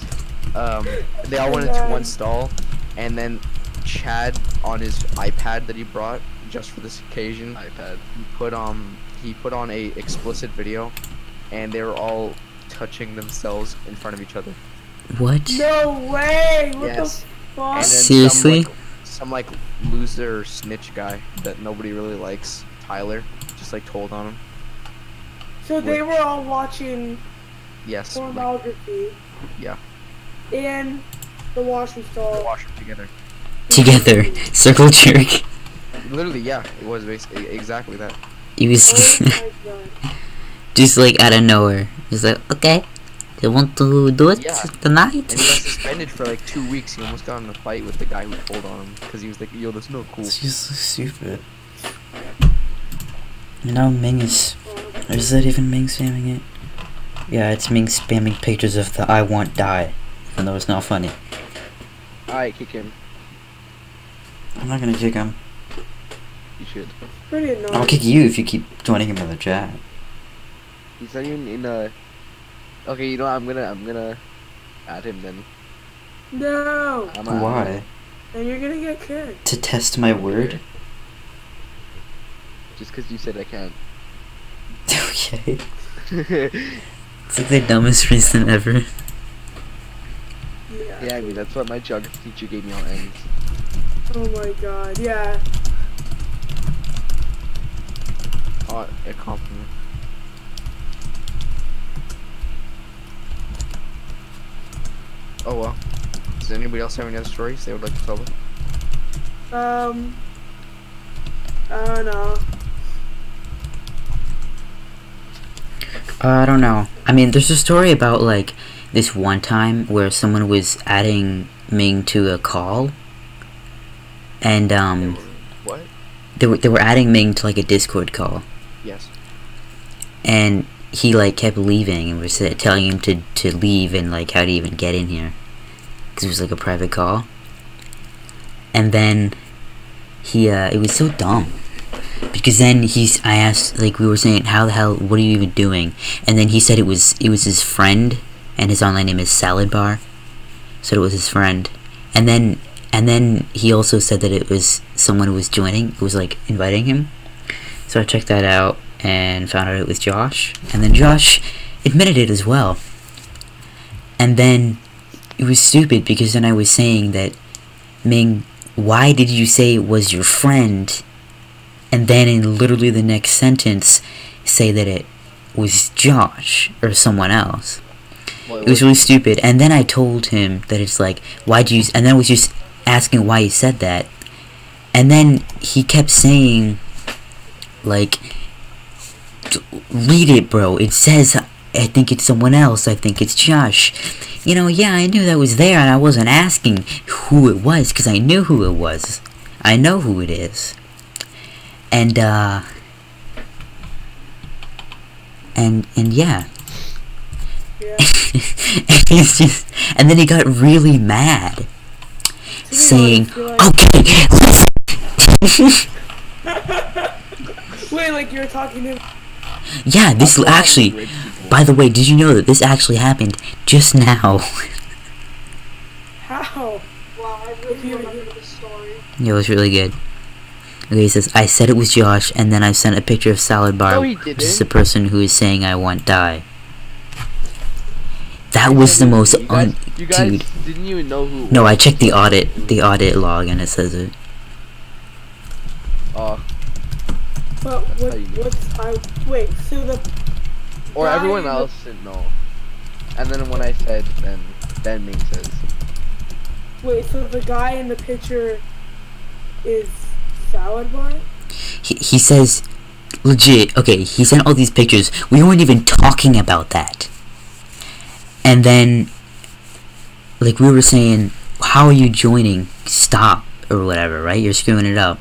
They all went into one stall, and then Chad on his iPad that he brought just for this occasion, he put on a explicit video, and they were all touching themselves in front of each other. What? No way! What Yes. the fuck? And then Seriously? some like loser snitch guy that nobody really likes, Tyler, just like told on him. So they were all watching Yes. Like, pornography yeah. in the washroom stall. They watched them together. Together. Circle jerk. Literally, yeah, it was basically exactly that. He was Oh my god. just like out of nowhere. He's like, okay, you want to do it Yeah. tonight? And he got suspended for like 2 weeks. He almost got in a fight with the guy who told on him because he was like, "Yo, that's not cool." It's just so stupid. And now Ming is... Is that even Ming spamming it? Yeah, it's Ming spamming pictures of the I want die. Even though it's not funny. Alright, kick him. I'm not gonna kick him. You should. Pretty annoying. I'll kick you if you keep joining him in the chat. He's not even in a... Okay, you know what, I'm gonna add him then. No! Why? And you're gonna get kicked. To test my word? Just because you said I can't. Okay. It's like the dumbest reason ever. Yeah. Yeah, I mean, that's what my geography teacher gave me on ends. Oh my god, yeah. A compliment. Oh well. Does anybody else have any other stories they would like to tell? I don't know. I don't know. I mean, there's a story about, like, this one time where someone was adding Ming to a call. And, What? they were adding Ming to, like, a Discord call. Yes. And he, like, kept leaving and was telling him to leave and, like, how to even get in here. Because it was, like, a private call. And then it was so dumb. Because then I asked, like, we were saying, how the hell, what are you even doing? And then he said it was his friend, and his online name is Salad Bar. So it was his friend. And then he also said that it was someone who was joining, who was, like, inviting him. So I checked that out, and found out it was Josh. And then Josh admitted it as well. And then it was stupid, because then I was saying that, Ming, why did you say it was your friend? And then in literally the next sentence, say that it was Josh or someone else. Well, It was really stupid. And then I told him that it's like, why'd you... And then I was just asking why he said that. And then he kept saying, like, read it, bro. It says, I think it's someone else. I think it's Josh. You know, yeah, I knew that was there, and I wasn't asking who it was, because I knew who it was. I know who it is. And yeah. Yeah. And he's just, and then he got really mad, saying, To be honest, okay, listen. Wait, like you were talking to him? Yeah, this actually, by the way, did you know that this actually happened just now? How? Wow, I really remember the story. Yeah, it was really good. Okay, he says, I said it was Josh, and then I sent a picture of Salad Bar, No, he which is didn't. the person who is saying I want die. That was the most You guys dude. didn't even know who it No, was. I checked the audit log, and it says it. Oh, But how you know. wait, so the or guy everyone in the- else didn't know. And then when I said, then Ming says. Wait, so the guy in the picture is Salad Bar? He says, legit, okay, he sent all these pictures. We weren't even talking about that. And then, like, we were saying, how are you joining? Stop, or whatever, right? You're screwing it up.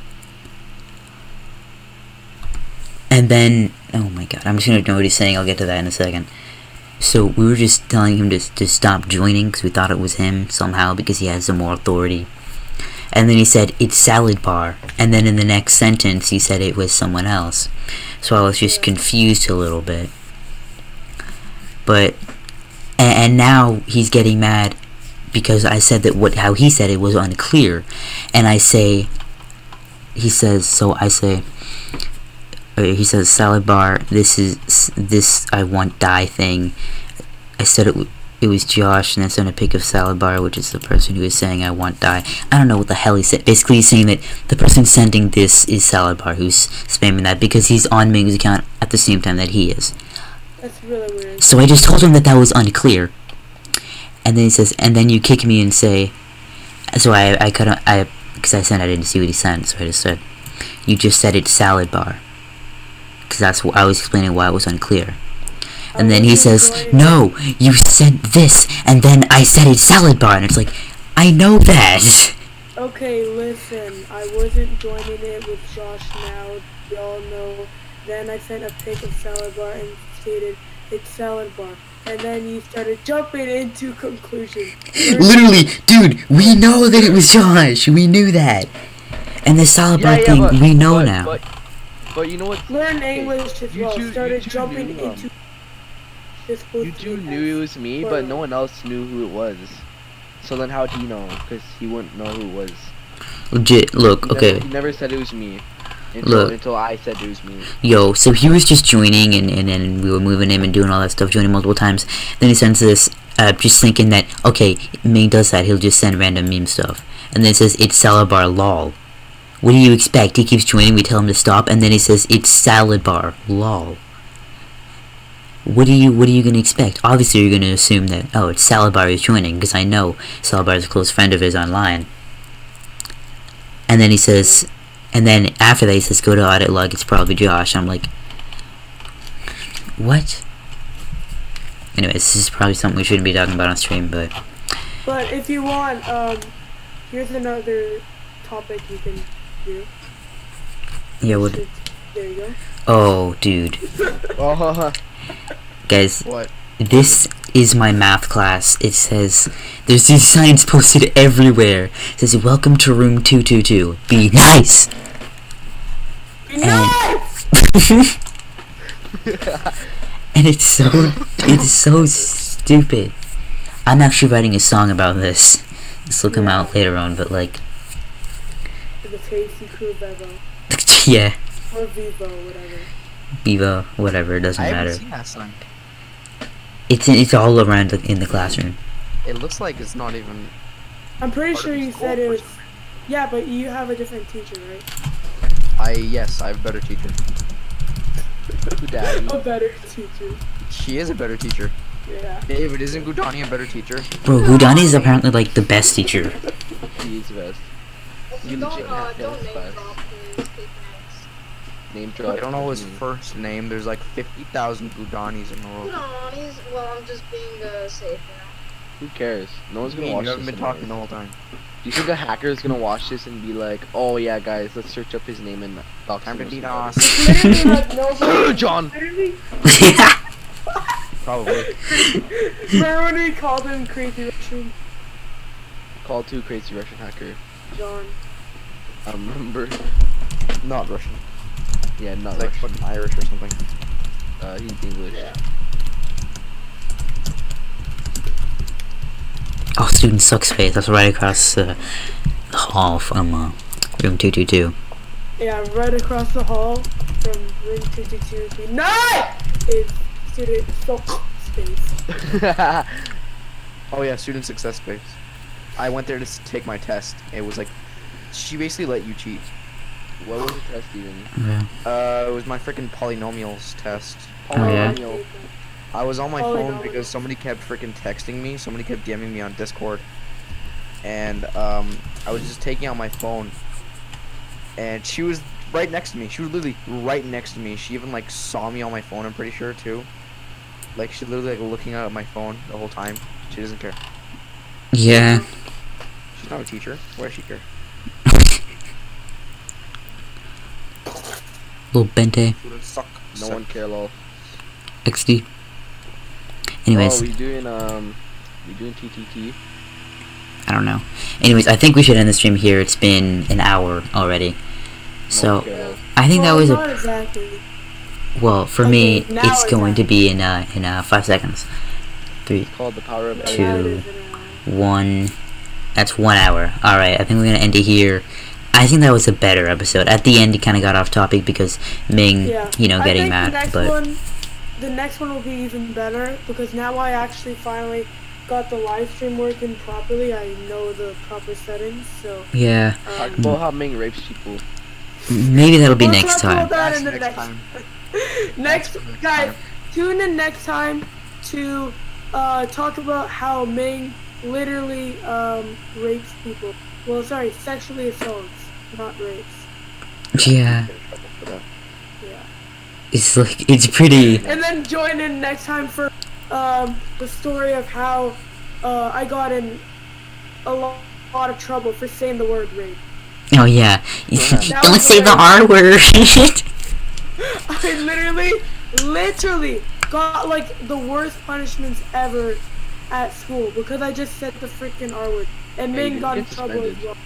And then, oh my god, I'm just gonna ignore what he's saying. I'll get to that in a second. So we were just telling him to stop joining because we thought it was him somehow because he has some more authority. And then he said, it's Salad Bar. And then in the next sentence, he said it was someone else. So I was just confused a little bit. But, and now he's getting mad because I said that how he said it was unclear. And I say, he says, he says, Salad Bar, this I want die thing. I said it was Josh, and then sent a pic of Salad Bar, which is the person who is saying I want die. I don't know what the hell he said. Basically, he's saying that the person sending this is Salad Bar, who's spamming that, because he's on Ming's account at the same time that he is. That's really weird. So I just told him that was unclear. And then he says, and then you kick me and say, so I couldn't, because I said I didn't see what he sent, so I just said, you just said it's Salad Bar. Because that's what I was explaining why it was unclear. And then he says, no, you said this, and then I said it's Salad Bar, and it's like, I know that. Okay, listen, I wasn't joining it with Josh now, y'all know. Then I sent a pic of Salad Bar and stated, it's Salad Bar. And then you started jumping into conclusions. Literally, dude, we know that it was Josh, we knew that. And the Salad Bar thing, we know now. But you know what? Learn English as well. Started jumping into this. You two knew it was me, but no one else knew who it was. So then how'd he know? Because he wouldn't know who it was. Legit, look, okay. He never said it was me. Until I said it was me. Yo, so he was just joining, and then we were moving him and doing all that stuff, joining multiple times. Then he sends this, just thinking that, okay, Ming does that, he'll just send random meme stuff. And then it says, it's Salad Bar, lol. What do you expect? He keeps joining, we tell him to stop, and then he says, it's Salad Bar, lol. What are you gonna expect? Obviously you're gonna assume that, oh, it's Salad Bar he's joining, because I know Salad Bar is a close friend of his online. And then he says, and then after that he says, go to audit log, it's probably Josh. I'm like, what? Anyways, this is probably something we shouldn't be talking about on stream, but... But if you want, here's another topic you can do. Yeah, what? There you go. Oh, dude. Oh. Guys, What? this is my math class. It says, there's these signs posted everywhere. It says, welcome to room 222. Be nice! Be nice! And it's so stupid. I'm actually writing a song about this. This will come out later on, but like... The Tasty Crew Bevo. Yeah. Or Vivo, whatever. Vivo, whatever, it doesn't I matter. haven't seen that sign. It's all around in the classroom. It looks like it's not even... I'm pretty sure you said it was... Yeah, but you have a different teacher, right? Yes, I have a better teacher. Daddy. A better teacher. She is a better teacher. Yeah. David, isn't Gudani a better teacher? Bro, Hudani is apparently like the best teacher. He is the best. You legit have to have class. Name drop. I don't know his first name. There's like 50,000 Gudanis in the world. Well, I'm just being safe, you know. Who cares? No one's gonna watch You this. haven't been anyways. talking the whole time. Do you think a hacker is gonna watch this and be like, oh yeah guys, let's search up his name and dox Time to him or beat something?" us. Literally, like, nobody... John! Literally... Probably. Remember when we called him Crazy Russian? Call to crazy Russian hacker. John. I remember. Not Russian. Yeah, not It's like Russian. fucking Irish or something. He's English. Yeah. Oh, student sucks space. That's right across the hall from room 222. Yeah, right across the hall from room 222 to 9 is student suck space. Oh yeah, student success space. I went there to take my test. It was like, she basically let you cheat. What was the test even? Yeah. It was my freaking polynomials test. Oh, yeah. Polynomial. I was on my phone Polynomials. because somebody kept freaking texting me. Somebody kept DMing me on Discord. and I was just taking out my phone, and she was right next to me. She was literally right next to me. She even like saw me on my phone. I'm pretty sure too. Like she literally like looking at my phone the whole time. She doesn't care. Yeah. She's not a teacher. Why does she care? Little Bente. Suck. No one care, lol. XD. Anyways, Oh, we doing TTT. I don't know. Anyways, I think we should end the stream here. It's been an hour already. So, I think that was not a... exactly. Well, for Okay, me, now it's going to exactly. be in 5 seconds. 3, It's called the power of 2, 1. That's 1 hour. Alright, I think we're gonna end it here. I think that was a better episode. At the end, it kind of got off topic because Ming, Yeah. you know, I getting think mad. But the next one will be even better because now I actually finally got the live stream working properly. I know the proper settings, so yeah, Talk about how Ming rapes people. maybe that'll be we'll next talk time. about that in the Next next time. next Next guys. time. Tune in next time to talk about how Ming literally rapes people. Well, sorry, sexually assaults, not rapes. Yeah, Get in trouble for that. Yeah. it's like, it's pretty... And then join in next time for the story of how I got in a lot of trouble for saying the word rape. Oh yeah, That don't was say the hilarious. R word. I literally got like the worst punishments ever at school because I just said the freaking R word. And Hey, Ming you got in get trouble as suspended. well.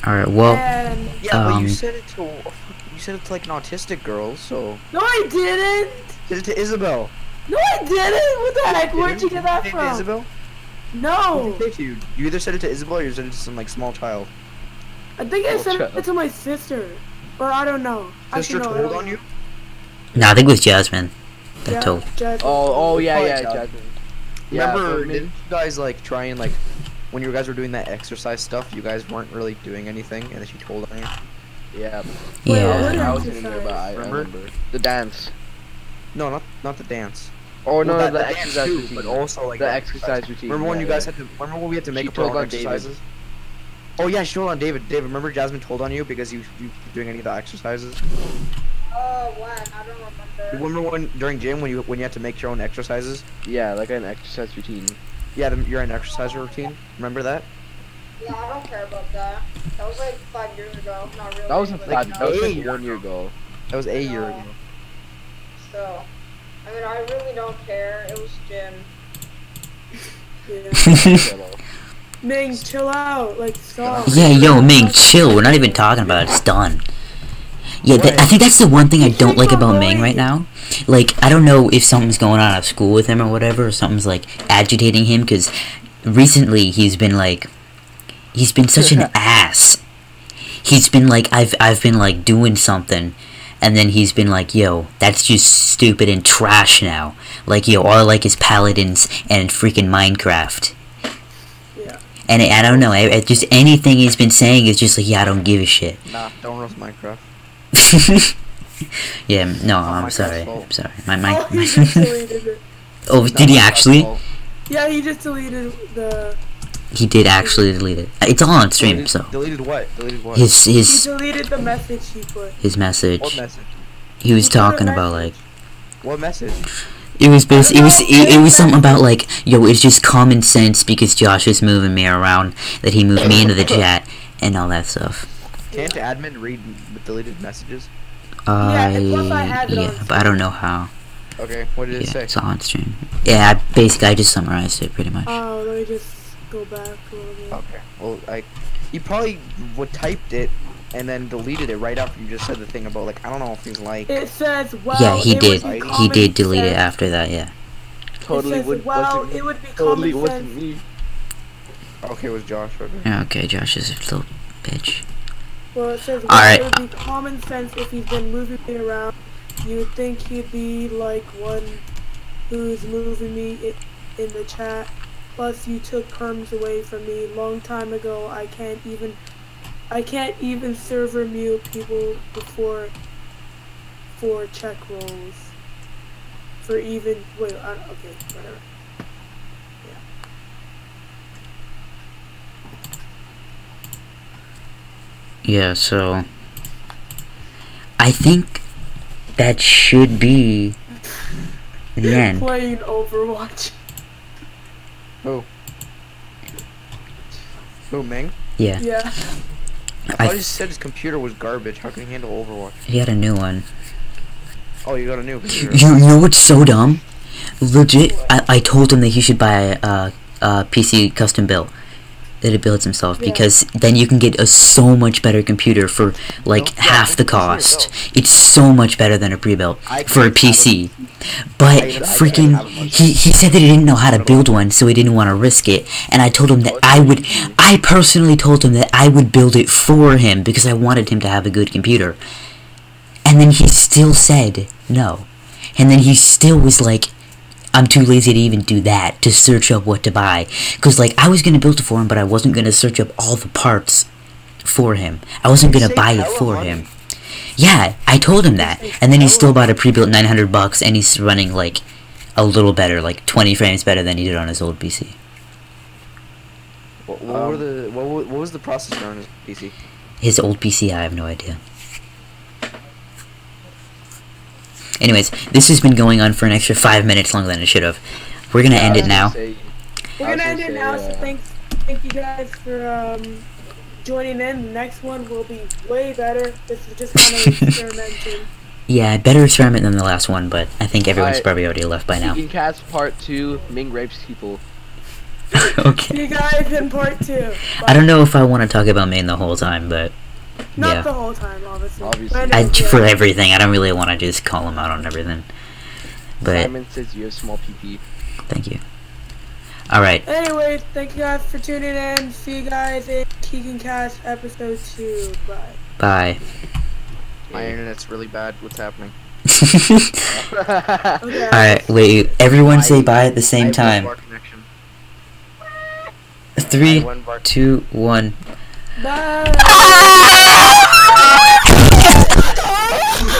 Alright, well, And Yeah, but you Um, said it to like an autistic girl, so no, I didn't. said it to Isabel. No, I didn't. What the heck? Where'd you Didn't get that say it to from? Isabel? No, What did they say to you? You either said it to Isabel or you said it to some like small child. I think I Oh, said shut it up. to my sister, or I don't know. Sister Actually, no, I told don't on know. you? no, I think it was Jasmine that Yeah, told. Jasmine. Oh yeah, Probably yeah, Jasmine. Jasmine. Yeah, Remember, but Ming- didn't you guys like try and like when you guys were doing that exercise stuff? You guys weren't really doing anything, and then she told on you. Yeah, Wait, Yeah. what I wasn't in there, exercise? but I Remember? remember the dance. No, not the dance. Oh no, Well, the dance exercise too, routine. but also like The exercise routine. Remember when yeah, you guys yeah. had to? Remember when we had to make She up our told own on David. exercises? Oh yeah, she told on David. David, remember Jasmine told on you because you doing any of the exercises? When? I don't remember. Remember when during gym when you had to make your own exercises? Yeah, like an exercise routine. Yeah, you're an exercise routine. Remember that? Yeah, I don't care about that. That was like 5 years ago. Not really. That was a but, that, you that know, was like Hey. 1 year ago. That was a year No. ago. So, I mean, I really don't care. It was gym. Yeah. Ming, chill out. Like, stop. Yeah, yo, Ming, chill. We're not even talking about it. It's done. Yeah, I think that's the one thing I don't like about Ming right now. Like, I don't know if something's going on at school with him or whatever, or something's, like, agitating him, because recently he's been such an ass. He's been, like, I've been, like, doing something, and then he's been like, yo, that's just stupid and trash now. Like, yo, all I like is Paladins and freaking Minecraft. Yeah. And I don't know, just anything he's been saying is just like, yeah, I don't give a shit. Nah, don't roast Minecraft. Yeah, no, I'm Minecraft's sorry. fault. I'm sorry. Oh, he just deleted it. Oh, did he actually? Yeah, he just deleted the. He did actually delete it. It's all on stream, so Deleted what? Deleted what? He his deleted the message he put. message. What message? He was He put a talking about like message. What message? it was I don't know, it was something about like, yo, it's just common sense because Josh is moving me around that he moved me into the chat and all that stuff. Can't admin read deleted messages? and plus I have it on Yeah, but I don't know how. Okay, what did it Yeah, say? it's all on stream. Yeah, I just summarized it pretty much. Oh, let me just go back a little bit. Okay, well, he probably typed it and then deleted it right after you just said the thing about like I don't know if he's like. It says, well, Yeah, he it did. would be He did common delete it sense. after that. Yeah. Totally It says, would, well, wasn't, it would be totally common wasn't sense. me. Okay, it was Josh. Okay. Yeah, okay, Josh is a little bitch. Well, it says, well, Alright. it would be common sense if he's been moving me around. You would think he'd be like one who's moving me in the chat. Plus, you took perms away from me long time ago. I can't even server mute people before for check rolls. For even okay, whatever. Yeah, so I think that should be the end. Playing Overwatch. Oh. Oh, Ming? Yeah. Yeah. I thought he said his computer was garbage. How can he handle Overwatch? He had a new one. Oh, you got a new computer. You know what's so dumb? Legit, I told him that he should buy a PC custom built. That it builds himself, Yeah. because then you can get a so much better computer for like No, yeah, half the it's easier cost. It's so much better than a pre-built for a can't have PC. But I can't freaking, have a bunch. he said that he didn't know how to build one, so he didn't want to risk it. And I told him that I personally told him that I would build it for him because I wanted him to have a good computer. And then he still said no. And then he still was like, I'm too lazy to even do that, to search up what to buy. Because, like, I was going to build it for him, but I wasn't going to search up all the parts for him. I wasn't going to buy it for him. Yeah, I told him that. And then he still bought a pre-built $900, and he's running, like, a little better, like 20 frames better than he did on his old PC. What was the processor on his PC? His old PC, I have no idea. Anyways, this has been going on for an extra 5 minutes longer than it should have. We're gonna end it now. We're gonna end it now, so thank you guys for joining in. The next one will be way better. This is just kind of experimenting. Yeah, better experiment than the last one, but I think everyone's Alright. probably already left by now. Keegan Cast Part 2, Ming rapes people. Okay. See you guys in part 2. I don't know if I want to talk about Maine the whole time, but Not yeah. the whole time, obviously. Obviously. But I know, For everything. I don't really want to just call him out on everything. But Simon says you have small PP. thank you. Alright. Anyways, thank you guys for tuning in. See you guys in Keegan Cast episode 2. Bye. Bye. My internet's really bad. What's happening? Okay. Alright, wait. Everyone say bye at the same time. 3, 2, 1. Bye.